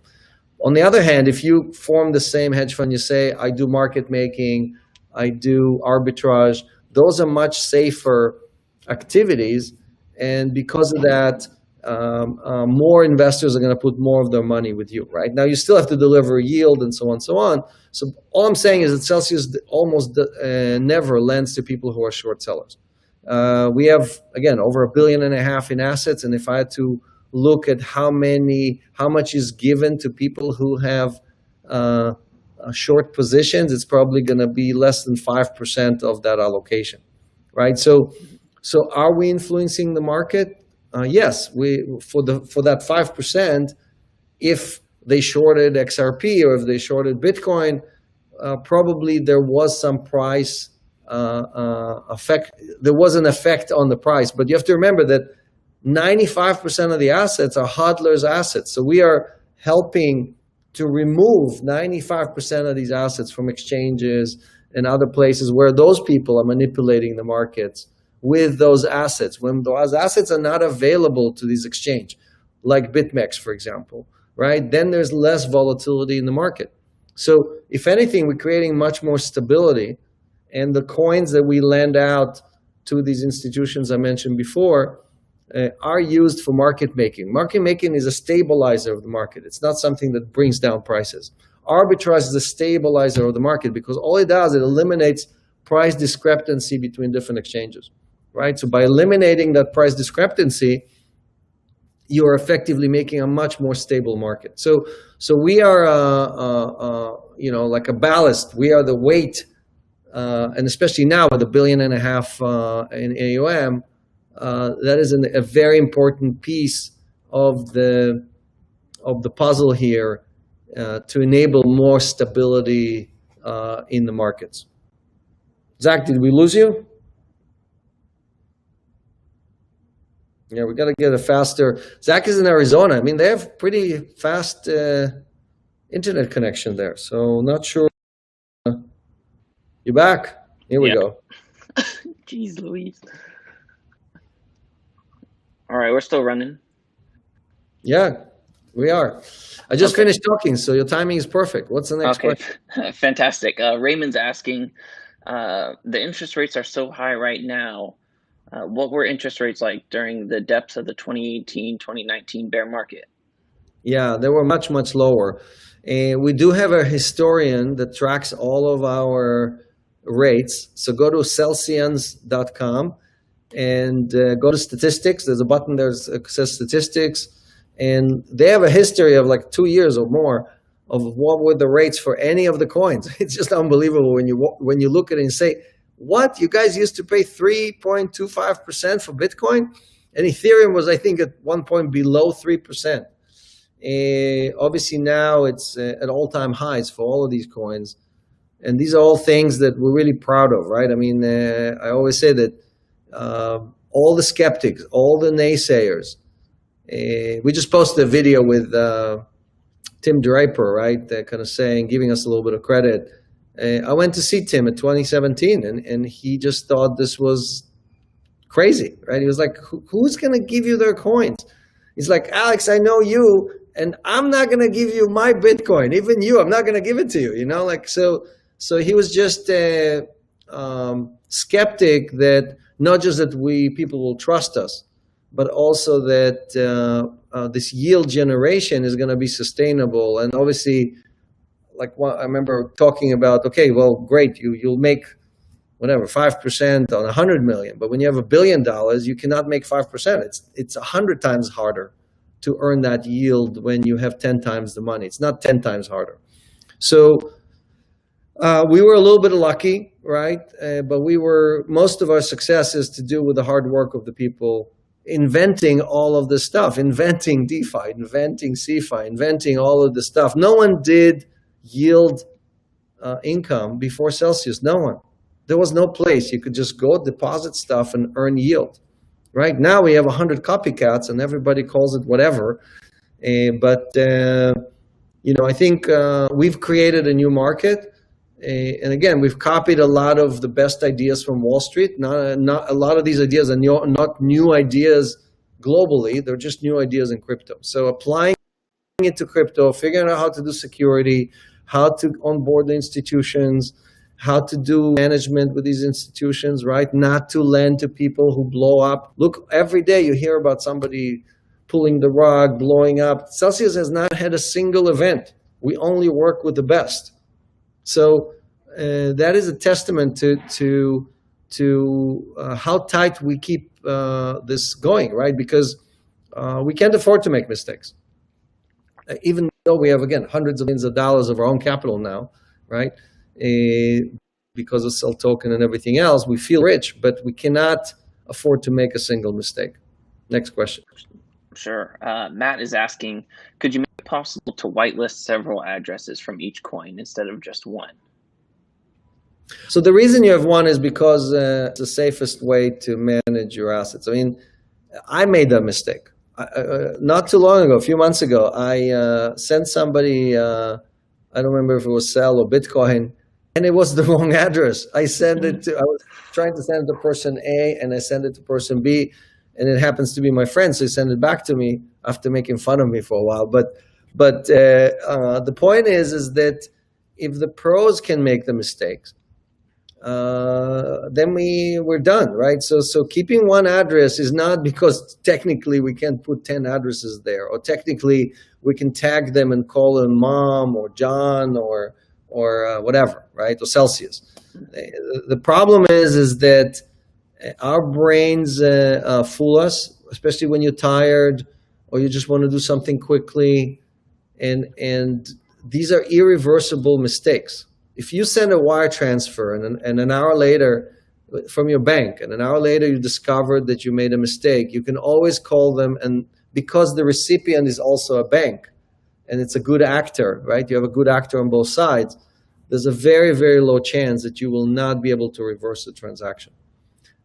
On the other hand, if you form the same hedge fund, you say, I do market making, I do arbitrage, those are much safer activities. And because of that, more investors are going to put more of their money with you, right? Now, you still have to deliver yield and so on and so on. So all I'm saying is that Celsius almost never lends to people who are short sellers. We have, again, over $1.5 billion in assets. And if I had to look at how much is given to people who have short positions, it's probably going to be less than 5% of that allocation, right? So are we influencing the market? Yes, for that 5%, if they shorted XRP or if they shorted Bitcoin, probably there was some price effect. There was an effect on the price, but you have to remember that 95% of the assets are hodlers' assets. So we are helping to remove 95% of these assets from exchanges and other places where those people are manipulating the markets with those assets. When those assets are not available to these exchange, like BitMEX, for example, right? Then there's less volatility in the market. So if anything, we're creating much more stability, and the coins that we lend out to these institutions I mentioned before are used for market making. Market making is a stabilizer of the market. It's not something that brings down prices. Arbitrage is a stabilizer of the market because all it does, it eliminates price discrepancy between different exchanges, right? So by eliminating that price discrepancy, you are effectively making a much more stable market. So we are like a ballast. We are the weight, and especially now with $1.5 billion in AUM, that is a very important piece of the puzzle here to enable more stability in the markets. Zach, did we lose you? Yeah, we got to get a faster. Zach is in Arizona. I mean, they have pretty fast internet connection there. So not sure. You're back. Here we go. Jeez Louise. All right, we're still running. Yeah, we are. I just finished talking, so your timing is perfect. What's the next question? Fantastic. Raymond's asking, the interest rates are so high right now. What were interest rates like during the depths of the 2018, 2019 bear market? Yeah, they were much, much lower. We do have a historian that tracks all of our rates. So go to celsians.com and go to statistics. There's a button there that says statistics. And they have a history of like 2 years or more of what were the rates for any of the coins. It's just unbelievable when you look at it and say, what? You guys used to pay 3.25% for Bitcoin? And Ethereum was, I think, at one point below 3%. Obviously now it's at all-time highs for all of these coins. And these are all things that we're really proud of, right? I mean, I always say that all the skeptics, all the naysayers, we just posted a video with Tim Draper, right? Kind of saying, giving us a little bit of credit. I went to see Tim in 2017, and he just thought this was crazy, right? He was like, who's going to give you their coins? He's like, Alex, I know you, and I'm not going to give you my Bitcoin. Even you, I'm not going to give it to you, like, so he was just skeptic that not just that people will trust us, but also that this yield generation is going to be sustainable. And obviously, like I remember talking about, okay, well, great, you'll make whatever 5% on 100 million, but when you have $1 billion, you cannot make 5%. It's 100 times harder to earn that yield when you have 10 times the money. It's not 10 times harder. So we were a little bit lucky, right? But most of our success is to do with the hard work of the people inventing all of this stuff, inventing DeFi, inventing CeFi, inventing all of this stuff. No one did yield income before Celsius. No one. There was no place you could just go deposit stuff and earn yield. Right now we have 100 copycats and everybody calls it whatever. But I think we've created a new market. And again, we've copied a lot of the best ideas from Wall Street. Not a lot of these ideas are not new ideas globally. They're just new ideas in crypto. So applying it to crypto, figuring out how to do security, how to onboard the institutions, how to do management with these institutions, right? Not to lend to people who blow up. Look, every day you hear about somebody pulling the rug, blowing up. Celsius has not had a single event. We only work with the best. So that is a testament to how tight we keep this going, right? Because we can't afford to make mistakes. Even though we have, again, hundreds of millions of dollars of our own capital now, right? Because of Cell Token and everything else, we feel rich, but we cannot afford to make a single mistake. Next question. Sure. Matt is asking, could you make it possible to whitelist several addresses from each coin instead of just one? So the reason you have one is because it's the safest way to manage your assets. I mean, I made that mistake. Not too long ago, a few months ago, I sent somebody, I don't remember if it was Cell or Bitcoin, and it was the wrong address. I was trying to send it to person A, and I sent it to person B, and it happens to be my friend, so he sent it back to me after making fun of me for a while. But the point is that if the pros can make the mistakes, then we're done, right? So keeping one address is not because technically we can't put 10 addresses there, or technically we can tag them and call them Mom or John or whatever, right? Or Celsius. The problem is that our brains fool us, especially when you're tired or you just want to do something quickly, and these are irreversible mistakes. If you send a wire transfer and an hour later from your bank, and an hour later you discovered that you made a mistake, you can always call them, and because the recipient is also a bank and it's a good actor, right? You have a good actor on both sides. There's a very, very low chance that you will not be able to reverse the transaction.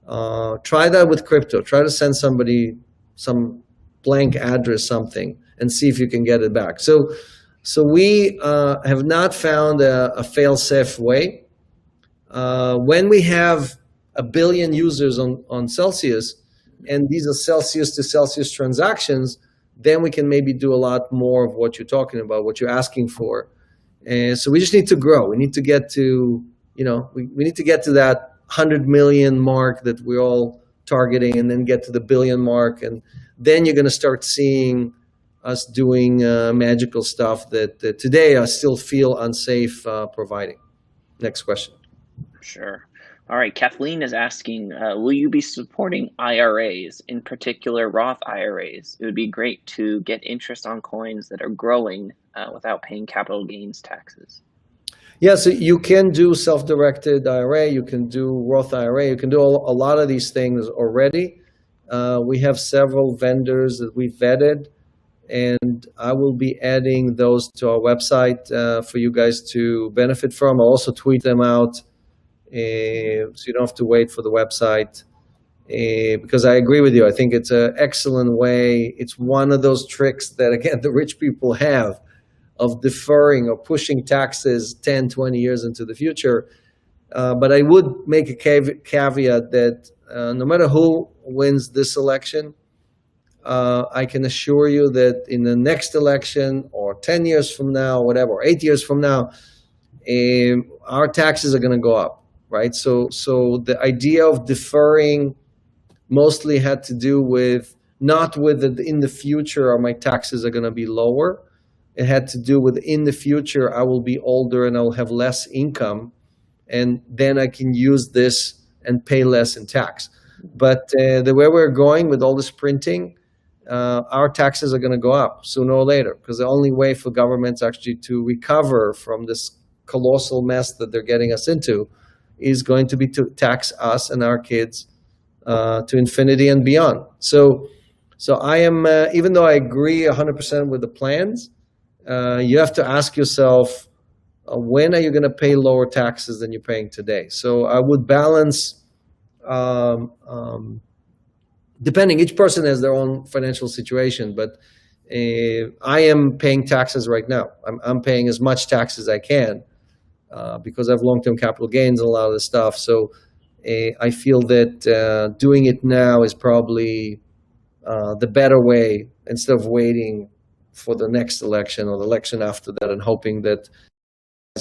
Try that with crypto. Try to send somebody some blank address, something, and see if you can get it back. So we have not found a fail-safe way. When we have 1 billion users on Celsius, and these are Celsius to Celsius transactions, then we can maybe do a lot more of what you're talking about, what you're asking for. And so we just need to grow. We need to get to, we need to get to that 100 million mark that we're all targeting, and then get to the billion mark. And then you're going to start seeing us doing magical stuff that today I still feel unsafe providing. Next question. Sure. All right. Kathleen is asking, will you be supporting IRAs, in particular Roth IRAs? It would be great to get interest on coins that are growing without paying capital gains taxes. Yeah, so you can do self-directed IRA, you can do Roth IRA, you can do a lot of these things already. We have several vendors that we vetted, and I will be adding those to our website for you guys to benefit from. I'll also tweet them out, so you don't have to wait for the website. Because I agree with you. I think it's an excellent way. It's one of those tricks that, again, the rich people have of deferring or pushing taxes 10, 20 years into the future. But I would make a caveat that no matter who wins this election, I can assure you that in the next election, or 10 years from now, whatever, or 8 years from now, our taxes are going to go up, right? So the idea of deferring mostly had to do with not with in the future are my taxes are going to be lower. It had to do with in the future I will be older and I will have less income, and then I can use this and pay less in tax. But the way we're going with all this printing, our taxes are going to go up sooner or later, because the only way for governments actually to recover from this colossal mess that they're getting us into is going to be to tax us and our kids to infinity and beyond. So I am, even though I agree 100% with the plans, you have to ask yourself, when are you going to pay lower taxes than you're paying today? So I would balance, depending, each person has their own financial situation, but I am paying taxes right now. I'm paying as much tax as I can because I have long-term capital gains and a lot of this stuff. So I feel that doing it now is probably the better way, instead of waiting for the next election or the election after that and hoping that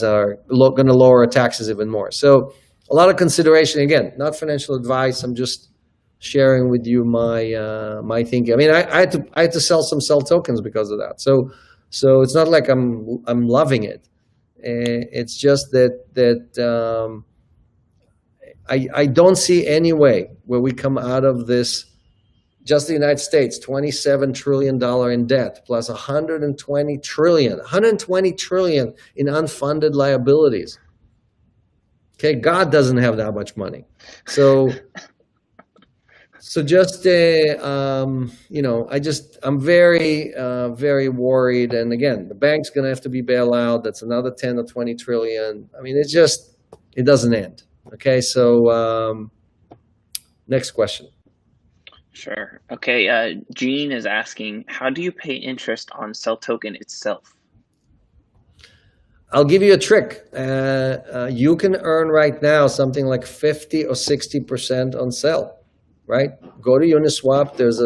are going to lower taxes even more. So a lot of consideration. Again, not financial advice. I'm just sharing with you my thinking. I mean, I had to sell some cell tokens because of that. So it's not like I'm loving it. It's just that I don't see any way where we come out of this. Just the United States, $27 trillion in debt, plus $120 trillion in unfunded liabilities. Okay, God doesn't have that much money. So just, I'm very, very worried. And again, the bank's going to have to be bailed out. That's another 10 or 20 trillion. I mean, it doesn't end. Okay, so next question. Sure. Okay. Gene is asking, how do you pay interest on Cell Token itself? I'll give you a trick. You can earn right now something like 50 or 60% on Cell, right? Go to Uniswap. There's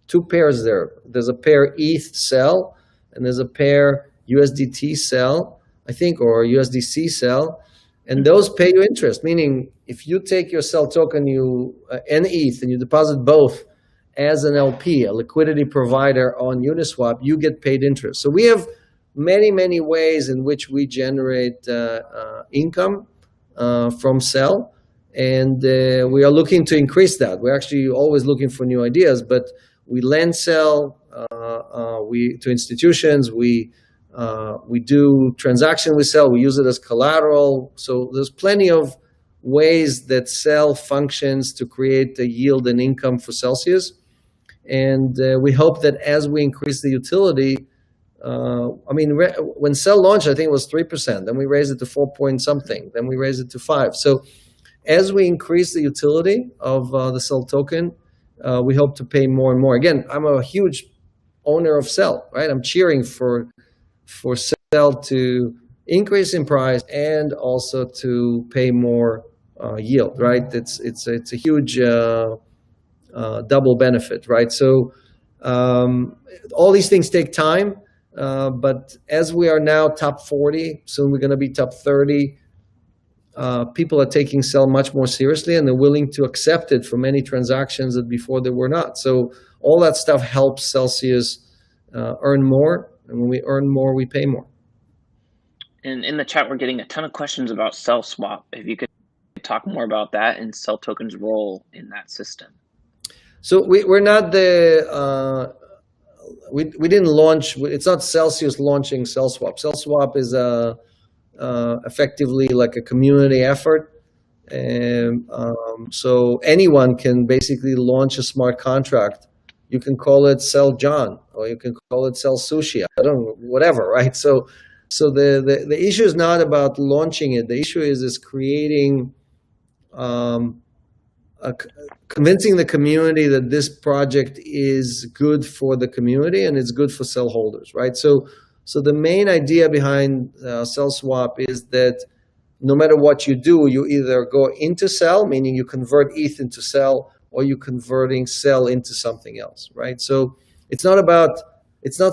two pairs there. There's a pair ETH Cell, and there's a pair USDT Cell, I think, or USDC Cell. And those pay you interest, meaning if you take your Cell token and ETH and you deposit both as an LP, a liquidity provider on Uniswap, you get paid interest. So we have many, many ways in which we generate income from Cell, and we are looking to increase that. We're actually always looking for new ideas, but we lend Cell to institutions. We We do transaction with Cell. We use it as collateral. So there's plenty of ways that Cell functions to create a yield and income for Celsius. And we hope that as we increase the utility, when Cell launched, I think it was 3%. Then we raised it to 4 point something. Then we raised it to 5. So as we increase the utility of the Cell token, we hope to pay more and more. Again, I'm a huge owner of Cell, right? I'm cheering for Cell to increase in price and also to pay more yield, right? It's a huge double benefit, right? So all these things take time, but as we are now top 40, soon we're going to be top 30. People are taking Cell much more seriously, and they're willing to accept it for many transactions that before they were not. So all that stuff helps Celsius earn more, and when we earn more, we pay more. And in the chat, we're getting a ton of questions about Cell Swap. If you could talk more about that and Cell Token's role in that system. So we're not the we didn't launch. It's not Celsius launching Cell Swap. Cell Swap is effectively like a community effort, and so anyone can basically launch a smart contract. You can call it Cell John, or you can call it Cell Sushi. I don't know, whatever, right? So the issue is not about launching it. The issue is creating, convincing the community that this project is good for the community and it's good for Cell holders, right? So the main idea behind Cell Swap is that no matter what you do, you either go into Cell, meaning you convert ETH into Cell, or you're converting Cell into something else, right? So it's not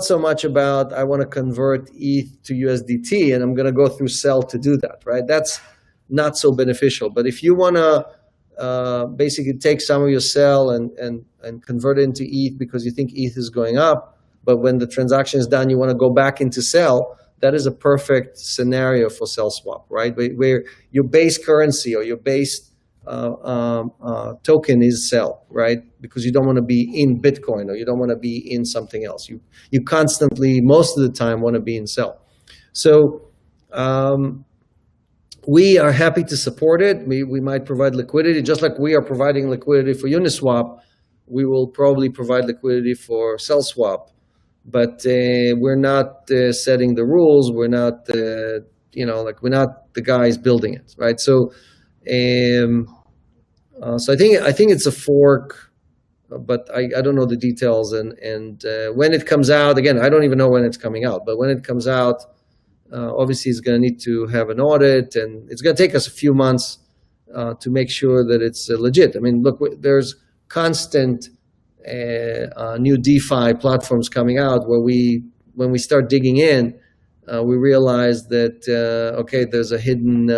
so much about I want to convert ETH to USDT and I'm going to go through Cell to do that, right? That's not so beneficial. But if you want to basically take some of your Cell and convert it into ETH because you think ETH is going up, but when the transaction is done, you want to go back into Cell, that is a perfect scenario for Cell Swap, right? Where your base currency or your base token is Cell, right? Because you don't want to be in Bitcoin or you don't want to be in something else. You constantly, most of the time, want to be in Cell. So we are happy to support it. We might provide liquidity, just like we are providing liquidity for Uniswap. We will probably provide liquidity for Cell Swap, but we're not setting the rules. We're not, we're not the guys building it, right? So I think it's a fork, but I don't know the details. And when it comes out, again, I don't even know when it's coming out. But when it comes out, obviously it's going to need to have an audit, and it's going to take us a few months to make sure that it's legit. I mean, look, there's constant new DeFi platforms coming out where when we start digging in, we realize that okay, there's a hidden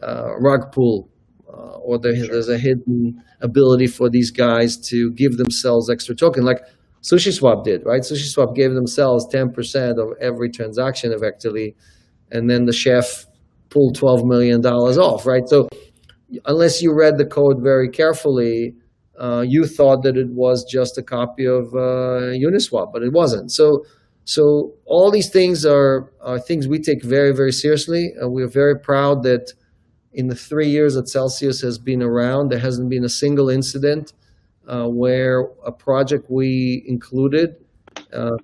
rug pull, or there's a hidden ability for these guys to give themselves extra token, like SushiSwap did, right? SushiSwap gave themselves 10% of every transaction effectively, and then the chef pulled $12 million off, right? So unless you read the code very carefully, you thought that it was just a copy of Uniswap, but it wasn't. So all these things are things we take very, very seriously. We're very proud that in the 3 years that Celsius has been around, there hasn't been a single incident where a project we included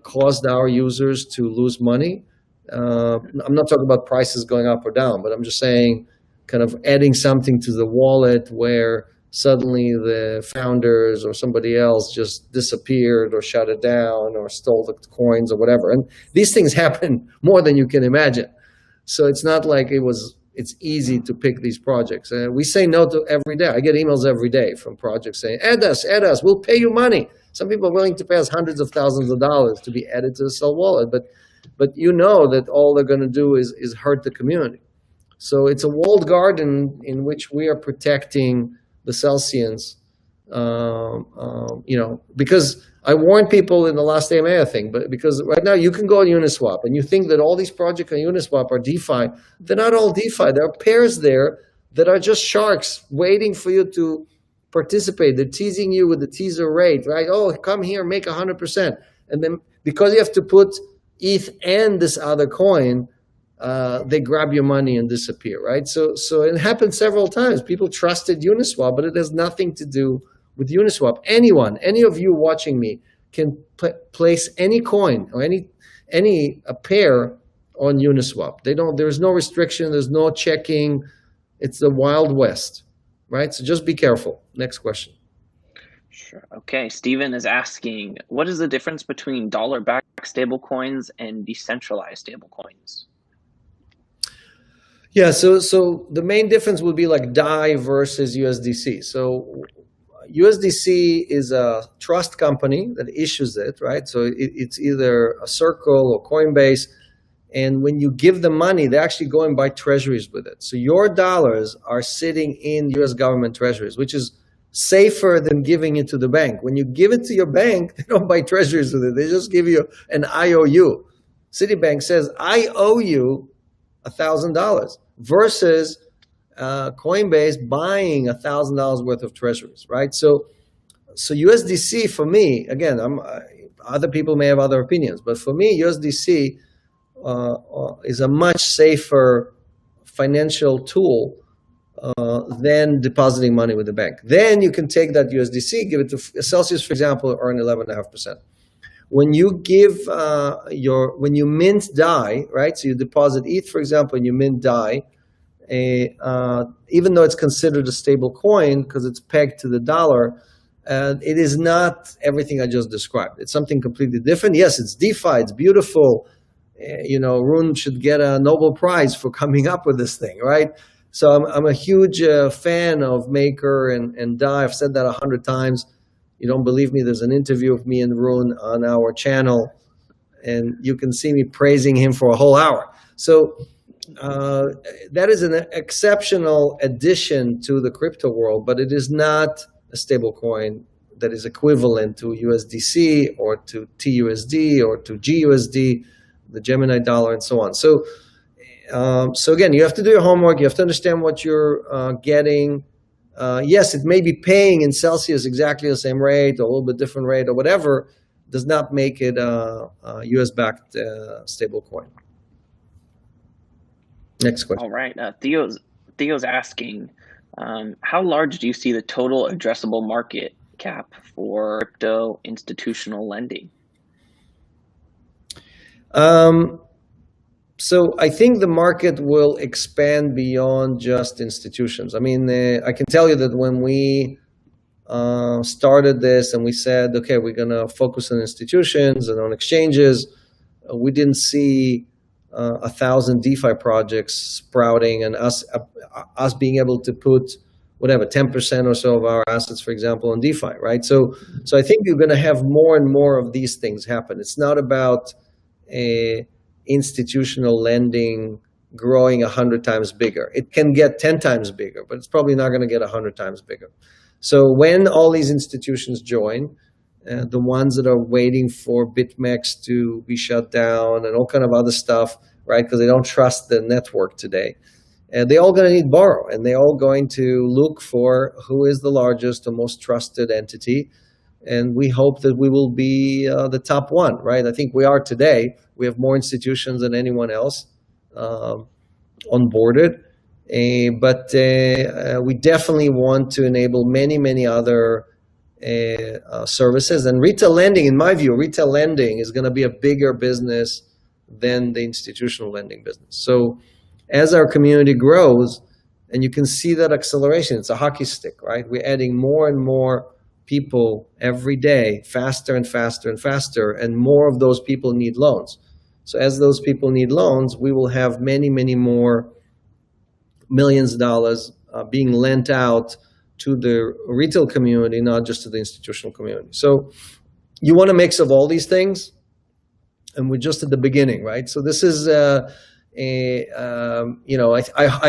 caused our users to lose money. I'm not talking about prices going up or down, but I'm just saying kind of adding something to the wallet where suddenly the founders or somebody else just disappeared or shut it down or stole the coins or whatever. And these things happen more than you can imagine. So it's not like it's easy to pick these projects. We say no to every day. I get emails every day from projects saying, add us, we'll pay you money. Some people are willing to pay us hundreds of thousands of dollars to be added to the Cell wallet, but you know that all they're going to do is hurt the community. So it's a walled garden in which we are protecting the Celsians, because I warned people in the last AMA thing, but because right now you can go on Uniswap and you think that all these projects on Uniswap are DeFi. They're not all DeFi. There are pairs there that are just sharks waiting for you to participate. They're teasing you with the teaser rate, right? Oh, come here, make 100%. And then because you have to put ETH and this other coin, they grab your money and disappear, right? So it happened several times. People trusted Uniswap, but it has nothing to do with Uniswap. Anyone, any of you watching me, can place any coin or any a pair on Uniswap. There's no restriction. There's no checking. It's the Wild West, right? So just be careful. Next question. Sure. Okay. Steven is asking, what is the difference between dollar-backed stablecoins and decentralized stablecoins? Yeah, so the main difference would be like DAI versus USDC. So USDC is a trust company that issues it, right? So it's either a Circle or Coinbase. And when you give them money, they actually go and buy treasuries with it. So your dollars are sitting in US government treasuries, which is safer than giving it to the bank. When you give it to your bank, they don't buy treasuries with it. They just give you an IOU. Citibank says, I owe you $1,000 versus Coinbase buying $1,000 worth of treasuries, right? So USDC for me, again, other people may have other opinions, but for me, USDC is a much safer financial tool than depositing money with the bank. Then you can take that USDC, give it to Celsius, for example, earn 11.5%. When you give when you mint DAI, right? So you deposit ETH, for example, and you mint DAI, even though it's considered a stable coin because it's pegged to the dollar, it is not everything I just described. It's something completely different. Yes, it's DeFi, it's beautiful. Rune should get a Nobel Prize for coming up with this thing, right? So I'm a huge fan of Maker and DAI. I've said that 100 times. You don't believe me? There's an interview of me and Rune on our channel, and you can see me praising him for a whole hour. So that is an exceptional addition to the crypto world, but it is not a stable coin that is equivalent to USDC or to TUSD or to GUSD, the Gemini dollar, and so on. So again, you have to do your homework. You have to understand what you're getting. Yes, it may be paying in Celsius exactly the same rate or a little bit different rate or whatever, does not make it a US-backed stable coin. Next question. All right. Theo's asking, how large do you see the total addressable market cap for crypto institutional lending? So I think the market will expand beyond just institutions. I mean, I can tell you that when we started this and we said, okay, we're going to focus on institutions and on exchanges, we didn't see 1,000 DeFi projects sprouting and us being able to put whatever 10% or so of our assets, for example, on DeFi, right? So I think you're going to have more and more of these things happen. It's not about institutional lending growing 100 times bigger. It can get 10 times bigger, but it's probably not going to get 100 times bigger. So when all these institutions join, the ones that are waiting for BitMEX to be shut down and all kind of other stuff, right? Because they don't trust the network today. And they're all going to need borrow, and they're all going to look for who is the largest, the most trusted entity. And we hope that we will be the top one, right? I think we are today. We have more institutions than anyone else onboarded. But we definitely want to enable many, many other services. And retail lending, in my view, retail lending is going to be a bigger business than the institutional lending business. So as our community grows, and you can see that acceleration, it's a hockey stick, right? We're adding more and more people every day, faster and faster and faster, and more of those people need loans. So as those people need loans, we will have many, many more millions of dollars being lent out to the retail community, not just to the institutional community. So you want a mix of all these things, and we're just at the beginning, right? So this is I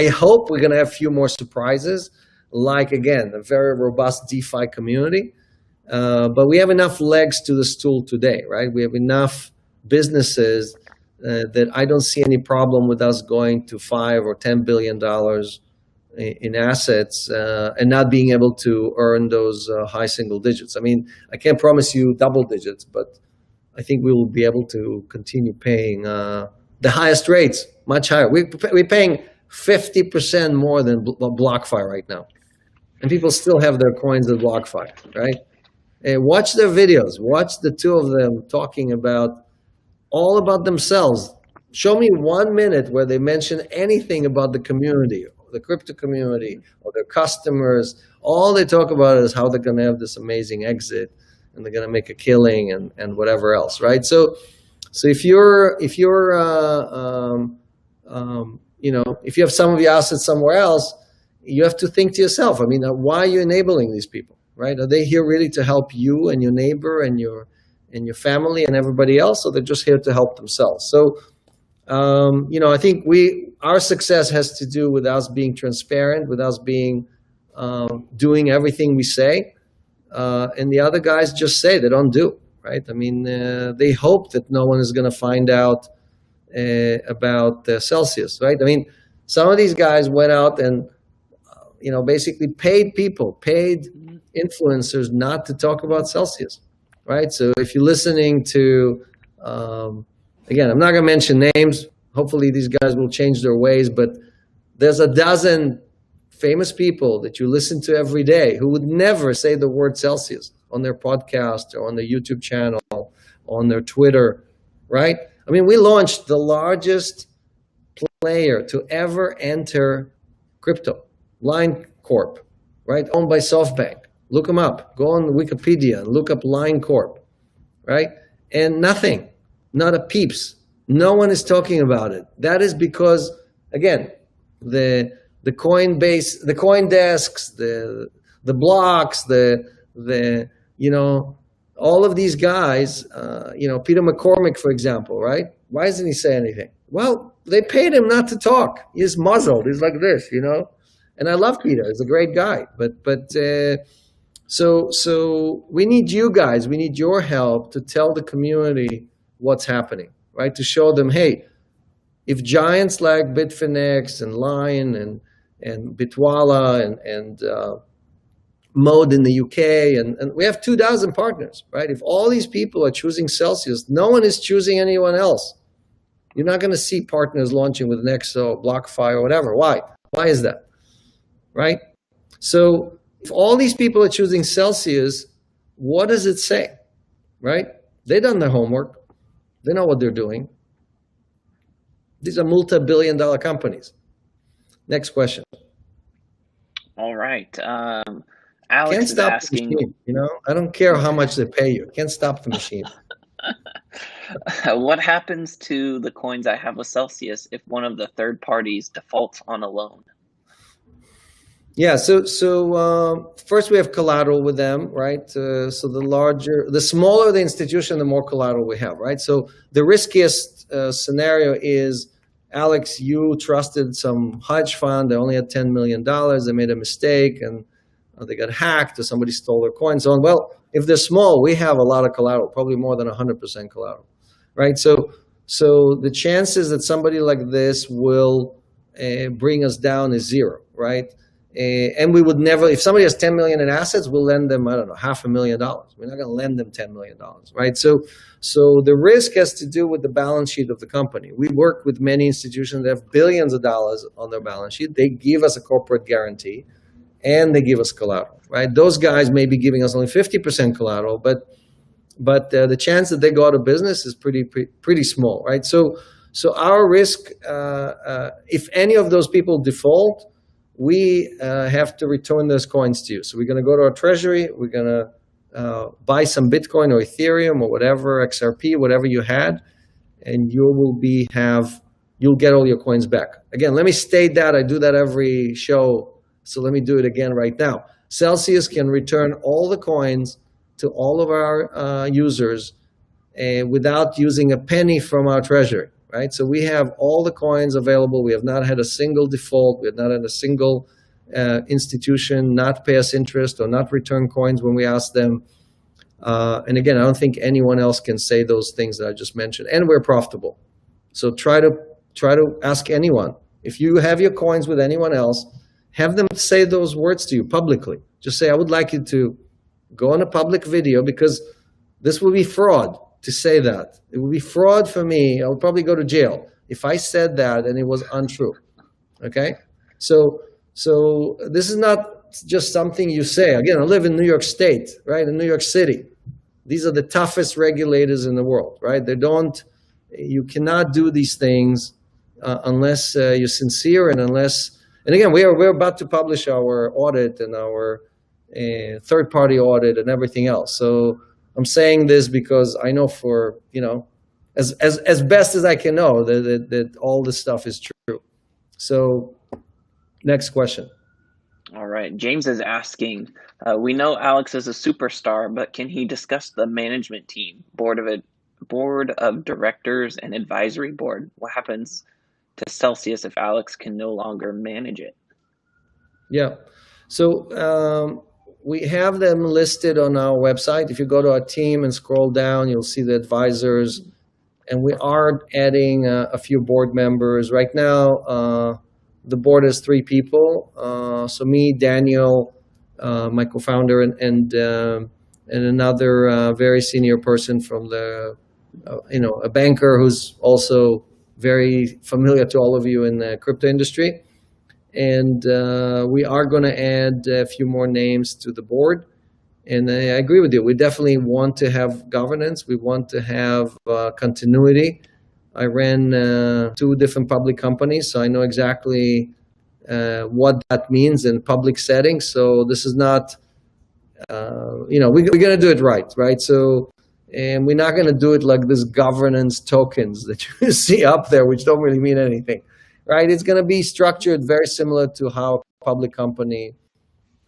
hope we're going to have a few more surprises, like, again, a very robust DeFi community. But we have enough legs to the stool today, right? We have enough businesses that I don't see any problem with us going to $5 or $10 billion in assets and not being able to earn those high single digits. I mean, I can't promise you double digits, but I think we will be able to continue paying the highest rates, much higher. We're paying 50% more than BlockFi right now, and people still have their coins at BlockFi, right? And watch their videos. Watch the two of them talking all about themselves. Show me 1 minute where they mention anything about the community, the crypto community, or their customers. All they talk about is how they're going to have this amazing exit, and they're going to make a killing, and whatever else, right? So if you're if you have some of your assets somewhere else, you have to think to yourself, I mean, why are you enabling these people, right? Are they here really to help you and your neighbor and your family and everybody else, or they're just here to help themselves? So, I think our success has to do with us being transparent, with us being doing everything we say, and the other guys just say they don't do, right? I mean, they hope that no one is going to find out about Celsius, right? I mean, some of these guys went out and basically paid influencers not to talk about Celsius, right? So if you're listening to, again, I'm not going to mention names. Hopefully these guys will change their ways, but there's a dozen famous people that you listen to every day who would never say the word Celsius on their podcast or on their YouTube channel, on their Twitter, right? I mean, we launched the largest player to ever enter crypto, Line Corp, right? Owned by SoftBank. Look them up. Go on Wikipedia and look up Line Corp, right? And nothing, not a peeps. No one is talking about it. That is because, again, the Coinbase, the CoinDesks, the blocks, all of these guys, Peter McCormick, for example, right? Why doesn't he say anything? Well, they paid him not to talk. He's muzzled. He's like this, And I love Peter. He's a great guy. So we need you guys. We need your help to tell the community what's happening, right? To show them, hey, if giants like Bitfinex and Lion and Bitwala and Mode in the UK, and we have 2,000 partners, right? If all these people are choosing Celsius, no one is choosing anyone else. You're not going to see partners launching with Nexo, BlockFi, or whatever. Why? Why is that? Right? So if all these people are choosing Celsius, what does it say? Right? They've done their homework. They know what they're doing. These are multi-billion-dollar companies. Next question. All right. Alex Can't is stop asking. the machine, I don't care how much they pay you. Can't stop the machine. What happens to the coins I have with Celsius if one of the third parties defaults on a loan? Yeah, so first we have collateral with them, right? So the smaller the institution, the more collateral we have, right? So the riskiest scenario is, Alex, you trusted some hedge fund. They only had $10 million. They made a mistake and they got hacked or somebody stole their coins. So, well, if they're small, we have a lot of collateral, probably more than 100% collateral, right? So the chances that somebody like this will bring us down is zero, right? And we would never, if somebody has 10 million in assets, we'll lend them, I don't know, $500,000. We're not going to lend them $10 million, right? So the risk has to do with the balance sheet of the company. We work with many institutions that have billions of dollars on their balance sheet. They give us a corporate guarantee and they give us collateral, right? Those guys may be giving us only 50% collateral, but the chance that they go out of business is pretty small, right? So our risk, if any of those people default, we have to return those coins to you. So we're going to go to our treasury. We're going to buy some Bitcoin or Ethereum or whatever, XRP, whatever you had, and you'll get all your coins back. Again, let me state that. I do that every show, so let me do it again right now. Celsius can return all the coins to all of our users without using a penny from our treasury. Right? So we have all the coins available. We have not had a single default. We have not had a single institution not pay us interest or not return coins when we ask them. And again, I don't think anyone else can say those things that I just mentioned. And we're profitable. So try to ask anyone. If you have your coins with anyone else, have them say those words to you publicly. Just say, I would like you to go on a public video because this will be fraud. to say that. It would be fraud for me. I would probably go to jail if I said that and it was untrue. Okay? So this is not just something you say. Again, I live in New York State, right? In New York City. These are the toughest regulators in the world, right? You cannot do these things unless you're sincere and again, we're about to publish our audit and our third-party audit and everything else. So I'm saying this because I know as best as I can know that all this stuff is true. So next question. All right. James is asking, we know Alex is a superstar, but can he discuss the management team, board of directors and advisory board? What happens to Celsius if Alex can no longer manage it? Yeah. So we have them listed on our website. If you go to our team and scroll down, you'll see the advisors. And we are adding a few board members. Right now, the board has 3 people. So me, Daniel, my co-founder, and another very senior person from a banker who's also very familiar to all of you in the crypto industry. And we are going to add a few more names to the board. And I agree with you. We definitely want to have governance. We want to have continuity. I ran 2 different public companies, so I know exactly what that means in public settings. So this is not, we're going to do it right? So, and we're not going to do it like this governance tokens that you see up there, which don't really mean anything, right? It's going to be structured very similar to how a public company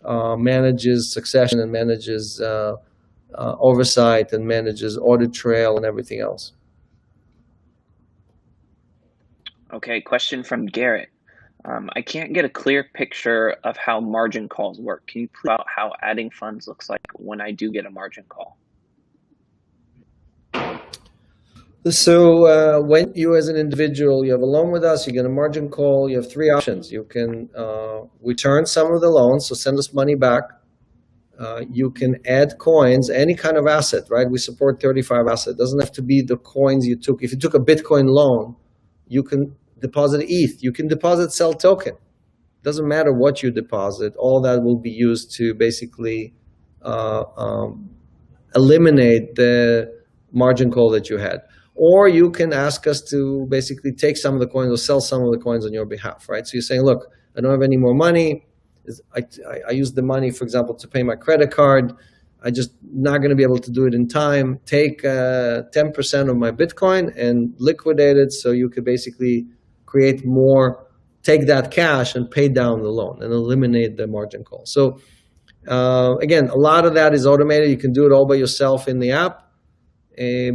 manages succession and manages oversight and manages audit trail and everything else. Okay, question from Garrett. I can't get a clear picture of how margin calls work. Can you prove out how adding funds looks like when I do get a margin call? So when you as an individual, you have a loan with us, you get a margin call, you have 3 options. You can return some of the loans, so send us money back. You can add coins, any kind of asset, right? We support 35 assets. It doesn't have to be the coins you took. If you took a Bitcoin loan, you can deposit ETH. You can deposit sell token. Doesn't matter what you deposit. All that will be used to basically eliminate the margin call that you had. Or you can ask us to basically take some of the coins or sell some of the coins on your behalf, right? So you're saying, look, I don't have any more money. I use the money, for example, to pay my credit card. I just not going to be able to do it in time. Take 10% of my Bitcoin and liquidate it so you could basically create more, take that cash and pay down the loan and eliminate the margin call. So again, a lot of that is automated. You can do it all by yourself in the app.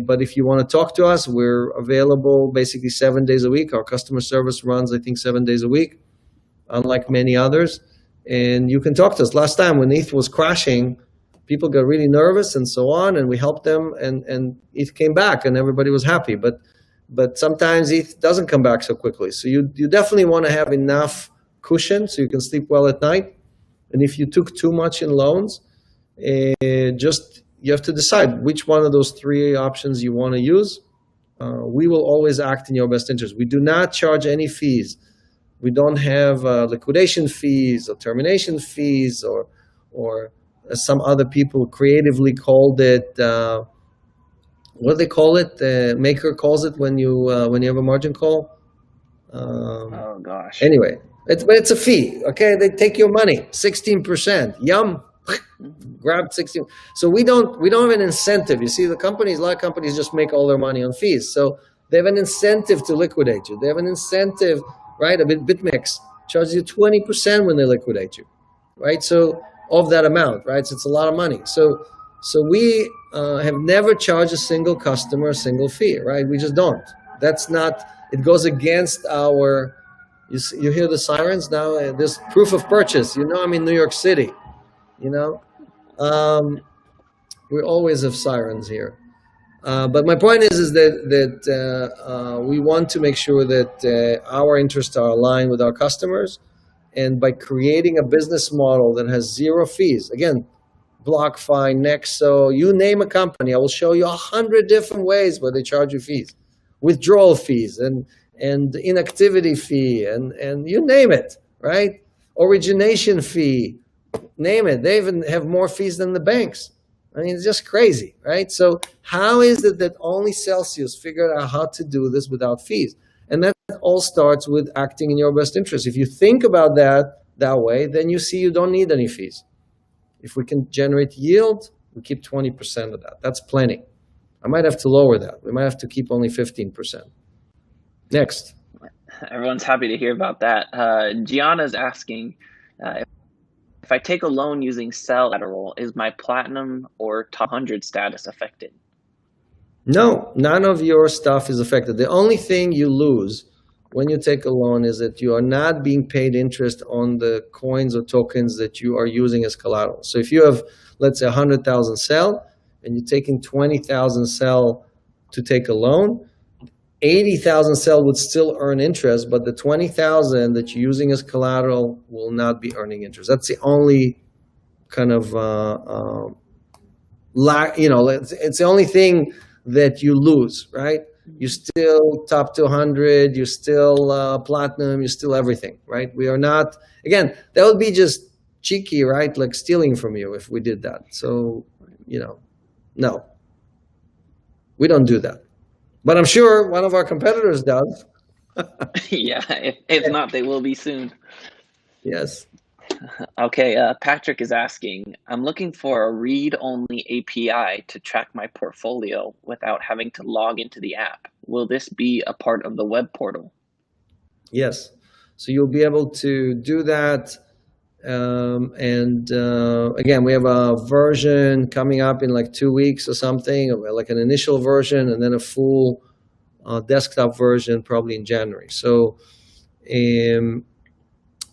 But if you want to talk to us, we're available basically 7 days a week. Our customer service runs, I think, 7 days a week, unlike many others. And you can talk to us. Last time when ETH was crashing, people got really nervous and so on, and we helped them, and ETH came back, and everybody was happy. But sometimes ETH doesn't come back so quickly. So you definitely want to have enough cushion so you can sleep well at night. And if you took too much in loans, you have to decide which one of those 3 options you want to use. We will always act in your best interest. We do not charge any fees. We don't have liquidation fees or termination fees or as some other people creatively called it. What do they call it? Maker calls it when you have a margin call. Oh gosh. Anyway, it's a fee. Okay, they take your money, 16%. Yum. Grab 16. So we don't have an incentive. You see, a lot of companies just make all their money on fees. So they have an incentive to liquidate you. They have an incentive, right? BitMEX charges you 20% when they liquidate you, right? So of that amount, right? So it's a lot of money. So we have never charged a single customer a single fee, right? We just don't. That's not. It goes against our. You hear the sirens now. There's proof of purchase. I'm in New York City. We always have sirens here. But my point is that we want to make sure that our interests are aligned with our customers. And by creating a business model that has 0 fees, again, BlockFi, Nexo, you name a company, I will show you 100 different ways where they charge you fees, withdrawal fees and inactivity fee and you name it, right? Origination fee, name it. They even have more fees than the banks. I mean, it's just crazy, right? So how is it that only Celsius figured out how to do this without fees? And that all starts with acting in your best interest. If you think about that way, then you see you don't need any fees. If we can generate yield, we keep 20% of that. That's plenty. I might have to lower that. We might have to keep only 15%. Next. Everyone's happy to hear about that. Gianna's asking, if I take a loan using collateral, is my platinum or top 100 status affected? No, none of your stuff is affected. The only thing you lose when you take a loan is that you are not being paid interest on the coins or tokens that you are using as collateral. So if you have, let's say, 100,000 sell, and you're taking 20,000 sell to take a loan, 80,000 sell would still earn interest, but the 20,000 that you're using as collateral will not be earning interest. That's the only kind of it's the only thing that you lose, right? You still top 200, you still platinum, you still everything, right? We are not, again, that would be just cheeky, right? Like stealing from you if we did that. So, no, we don't do that. But I'm sure one of our competitors does. Yeah, if not, they will be soon. Yes. Okay, Patrick is asking, I'm looking for a read-only API to track my portfolio without having to log into the app. Will this be a part of the web portal? Yes. So you'll be able to do that. Again, we have a version coming up in like 2 weeks or something, like an initial version, and then a full desktop version probably in January. So,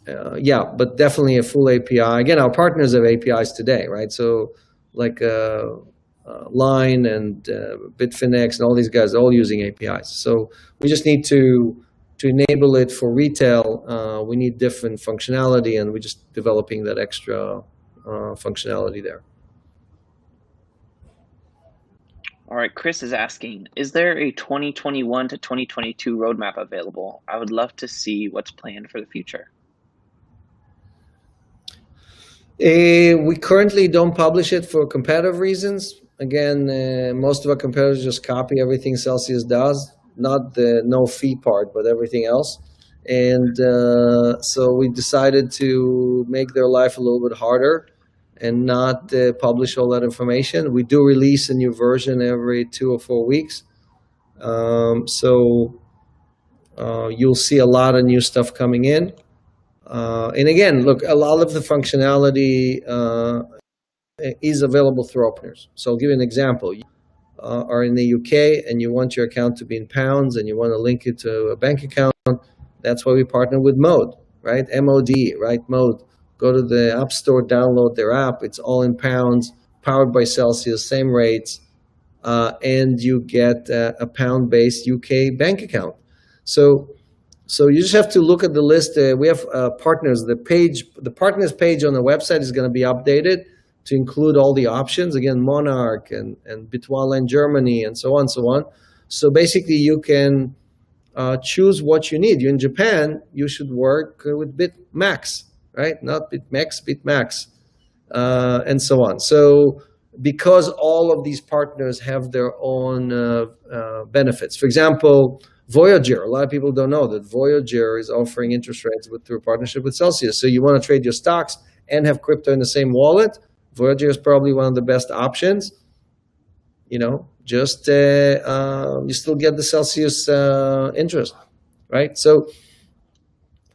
but definitely a full API. Again, our partners have APIs today, right? So, like Line and Bitfinex and all these guys are all using APIs. So we just need to enable it for retail. We need different functionality, and we're just developing that extra functionality there. All right, Chris is asking, is there a 2021 to 2022 roadmap available? I would love to see what's planned for the future. We currently don't publish it for competitive reasons. Again, most of our competitors just copy everything Celsius does, not the no fee part, but everything else. And so we decided to make their life a little bit harder and not publish all that information. We do release a new version every 2 or 4 weeks. So you'll see a lot of new stuff coming in. And again, look, a lot of the functionality is available through openers. So I'll give you an example. You are in the UK and you want your account to be in pounds and you want to link it to a bank account. That's why we partner with Mode, right? M-O-D, right? Mode. Go to the App Store, download their app. It's all in pounds, powered by Celsius, same rates, and you get a pound-based UK bank account. So you just have to look at the list. We have partners. The partners page on the website is going to be updated to include all the options. Again, Monarch and Bitwala in Germany and so on and so on. So basically, you can choose what you need. You're in Japan, you should work with BitMax, right? Not BitMax, BitMax, and so on. So because all of these partners have their own benefits. For example, Voyager, a lot of people don't know that Voyager is offering interest rates through a partnership with Celsius. So you want to trade your stocks and have crypto in the same wallet, Voyager is probably one of the best options. Just you still get the Celsius interest, right? So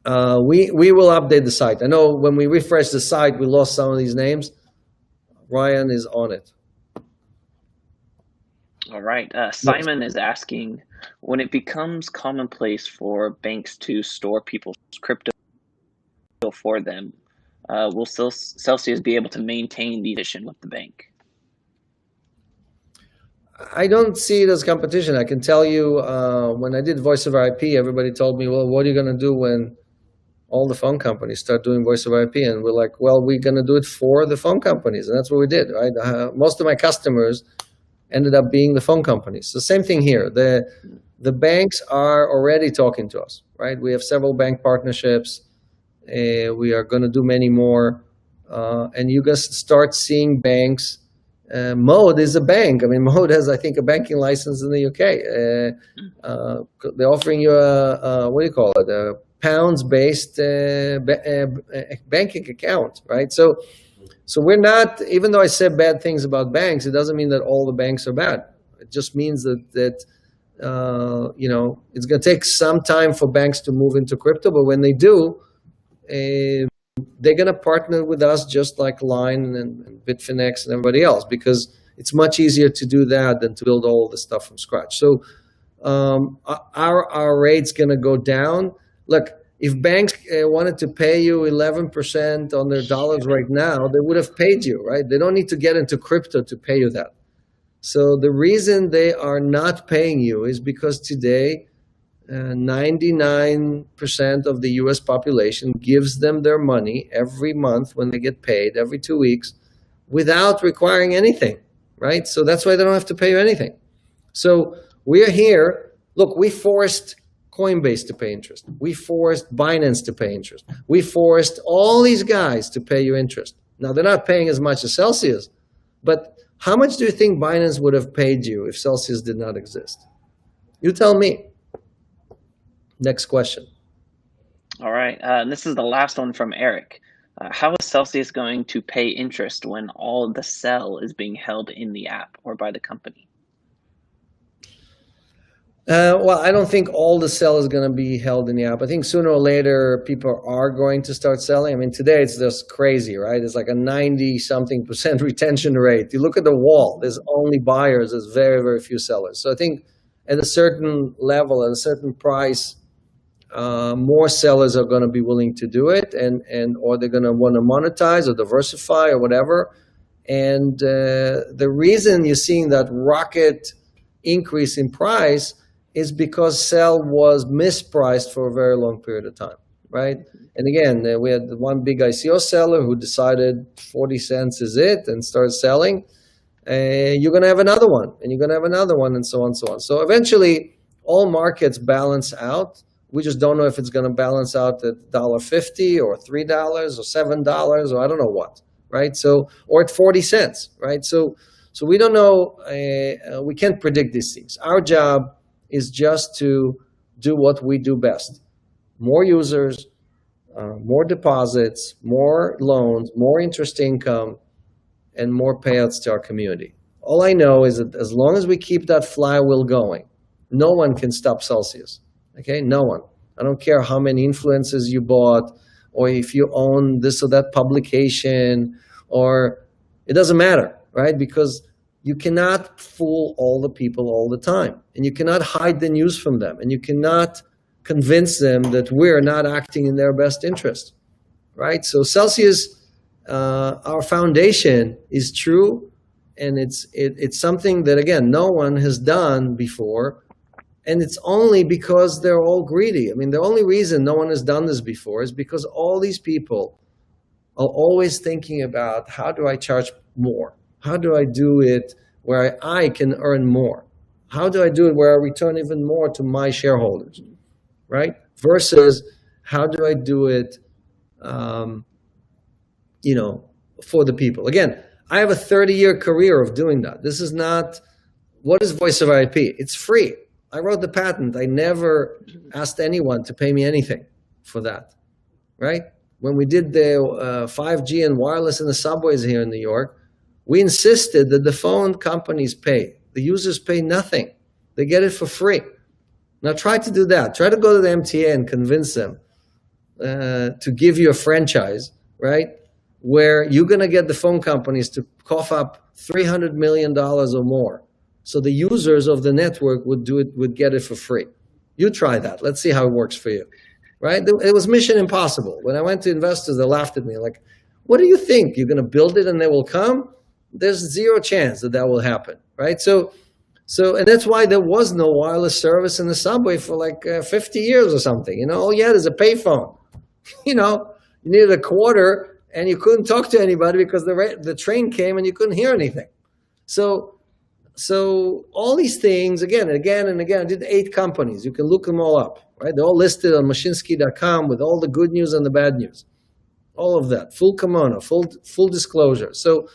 we will update the site. I know when we refresh the site, we lost some of these names. Ryan is on it. All right. Simon is asking, when it becomes commonplace for banks to store people's crypto for them, will Celsius be able to maintain the addition with the bank? I don't see it as competition. I can tell you when I did voice over IP, everybody told me, well, what are you going to do when all the phone companies start doing voice over IP, and we're like, well, we're going to do it for the phone companies, and that's what we did, right? Most of my customers ended up being the phone companies. The same thing here. The banks are already talking to us, right? We have several bank partnerships. We are going to do many more, and you guys start seeing banks. Mode is a bank. I mean, Mode has, I think, a banking license in the UK. They're offering you what do you call it? A pounds-based banking account, right? So we're not. Even though I said bad things about banks, it doesn't mean that all the banks are bad. It just means that it's going to take some time for banks to move into crypto, but when they do, they're going to partner with us just like Line and Bitfinex and everybody else, because it's much easier to do that than to build all the stuff from scratch. So our rate's going to go down. Look, if banks wanted to pay you 11% on their dollars right now, they would have paid you, right? They don't need to get into crypto to pay you that. So the reason they are not paying you is because today, 99% of the US population gives them their money every month when they get paid, every 2 weeks, without requiring anything, right? So that's why they don't have to pay you anything. So we're here. Look, we forced Coinbase to pay interest. We forced Binance to pay interest. We forced all these guys to pay you interest. Now, they're not paying as much as Celsius, but how much do you think Binance would have paid you if Celsius did not exist? You tell me. Next question. All right. This is the last one from Eric. How is Celsius going to pay interest when all of the sell is being held in the app or by the company? Well, I don't think all the sell is going to be held in the app. I think sooner or later people are going to start selling. I mean, today it's just crazy, right? It's like a 90-something% retention rate. You look at the wall, there's only buyers, there's very, very few sellers. So I think at a certain level, at a certain price, more sellers are going to be willing to do it, and or they're going to want to monetize or diversify or whatever. And the reason you're seeing that rocket increase in price is because Cell was mispriced for a very long period of time, right? And again, we had one big ICO seller who decided 40 cents is it and started selling. You're going to have another one, and you're going to have another one, and so on and so on. So eventually, all markets balance out. We just don't know if it's going to balance out at $1.50 or $3 or $7 or I don't know what, right? So, or at 40 cents, right? So we don't know. We can't predict these things. Our job is just to do what we do best. More users, more deposits, more loans, more interest income, and more payouts to our community. All I know is that as long as we keep that flywheel going, no one can stop Celsius. Okay, no one. I don't care how many influences you bought, or if you own this or that publication, or it doesn't matter, right? Because you cannot fool all the people all the time, and you cannot hide the news from them, and you cannot convince them that we're not acting in their best interest, right? So Celsius, our foundation is true, and it's something that, again, no one has done before. And it's only because they're all greedy. I mean, the only reason no one has done this before is because all these people are always thinking about, how do I charge more? How do I do it where I can earn more? How do I do it where I return even more to my shareholders, right? Versus, how do I do it, for the people? Again, I have a 30-year career of doing that. This is not, what is voice over IP? It's free. I wrote the patent. I never asked anyone to pay me anything for that, right? When we did the 5G and wireless in the subways here in New York, we insisted that the phone companies pay. The users pay nothing. They get it for free. Now try to do that. Try to go to the MTA and convince them to give you a franchise, right? Where you're going to get the phone companies to cough up $300 million or more. So the users of the network would get it for free. You try that. Let's see how it works for you, right? It was mission impossible. When I went to investors, they laughed at me like, what do you think? You're going to build it and they will come? There's zero chance that will happen, right? So, and that's why there was no wireless service in the subway for like 50 years or something. All you had is a payphone You needed a quarter and you couldn't talk to anybody because the train came and you couldn't hear anything. So all these things, again and again and again, I did 8 companies. You can look them all up, right? They're all listed on Mashinsky.com with all the good news and the bad news. All of that, full kimono, full disclosure. So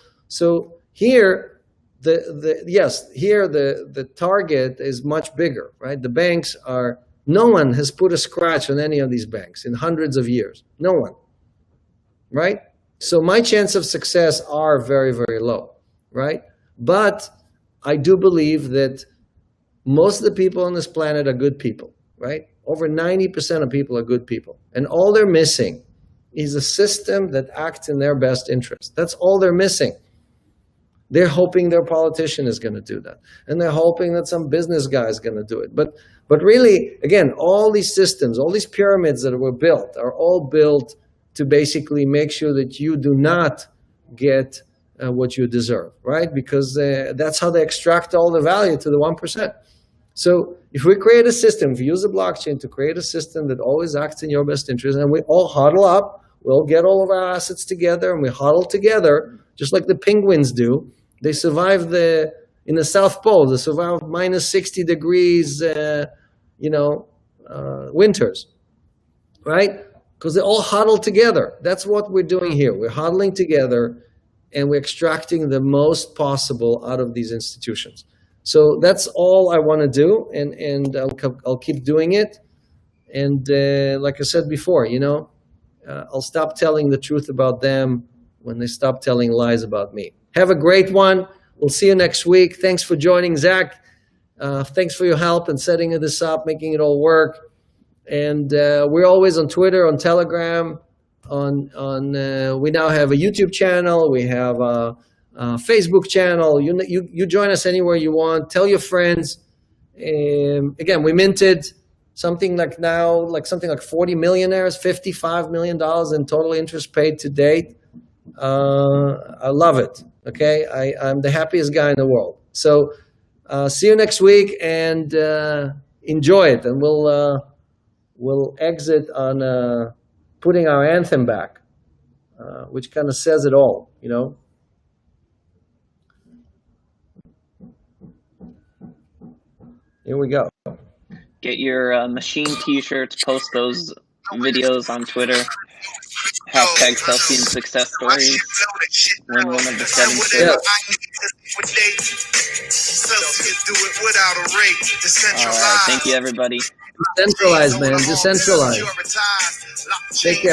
here, the target is much bigger, right? The banks no one has put a scratch on any of these banks in hundreds of years. No one, right? So my chance of success are very, very low, right? But I do believe that most of the people on this planet are good people, right? Over 90% of people are good people. And all they're missing is a system that acts in their best interest. That's all they're missing. They're hoping their politician is going to do that. And they're hoping that some business guy is going to do it. But really, again, all these systems, all these pyramids that were built are all built to basically make sure that you do not get what you deserve, right? Because that's how they extract all the value to the 1%. So if we create a system, if we use the blockchain to create a system that always acts in your best interest, and we all huddle up, we'll get all of our assets together and we huddle together, just like the penguins do. They survive in the South Pole, they survive minus 60 degrees, winters, right? Because they all huddle together. That's what we're doing here. We're huddling together and we're extracting the most possible out of these institutions. So that's all I want to do, and I'll keep doing it. And like I said before, I'll stop telling the truth about them when they stop telling lies about me. Have a great one. We'll see you next week. Thanks for joining, Zach. Thanks for your help in setting this up, making it all work. And we're always on Twitter, on Telegram, we now have a YouTube channel. We have a Facebook channel. You join us anywhere you want. Tell your friends. Again, we minted something like 40 millionaires, $55 million in total interest paid to date. I love it. Okay, I'm the happiest guy in the world. So see you next week and enjoy it. And we'll exit on putting our anthem back, which kind of says it all, Here we go. Get your machine t-shirts, post those videos on Twitter. Hashtag selfie and success stories. Win one of the 7 shirts. Yeah. All right, thank you, everybody. Decentralized, man. Decentralized. Take care.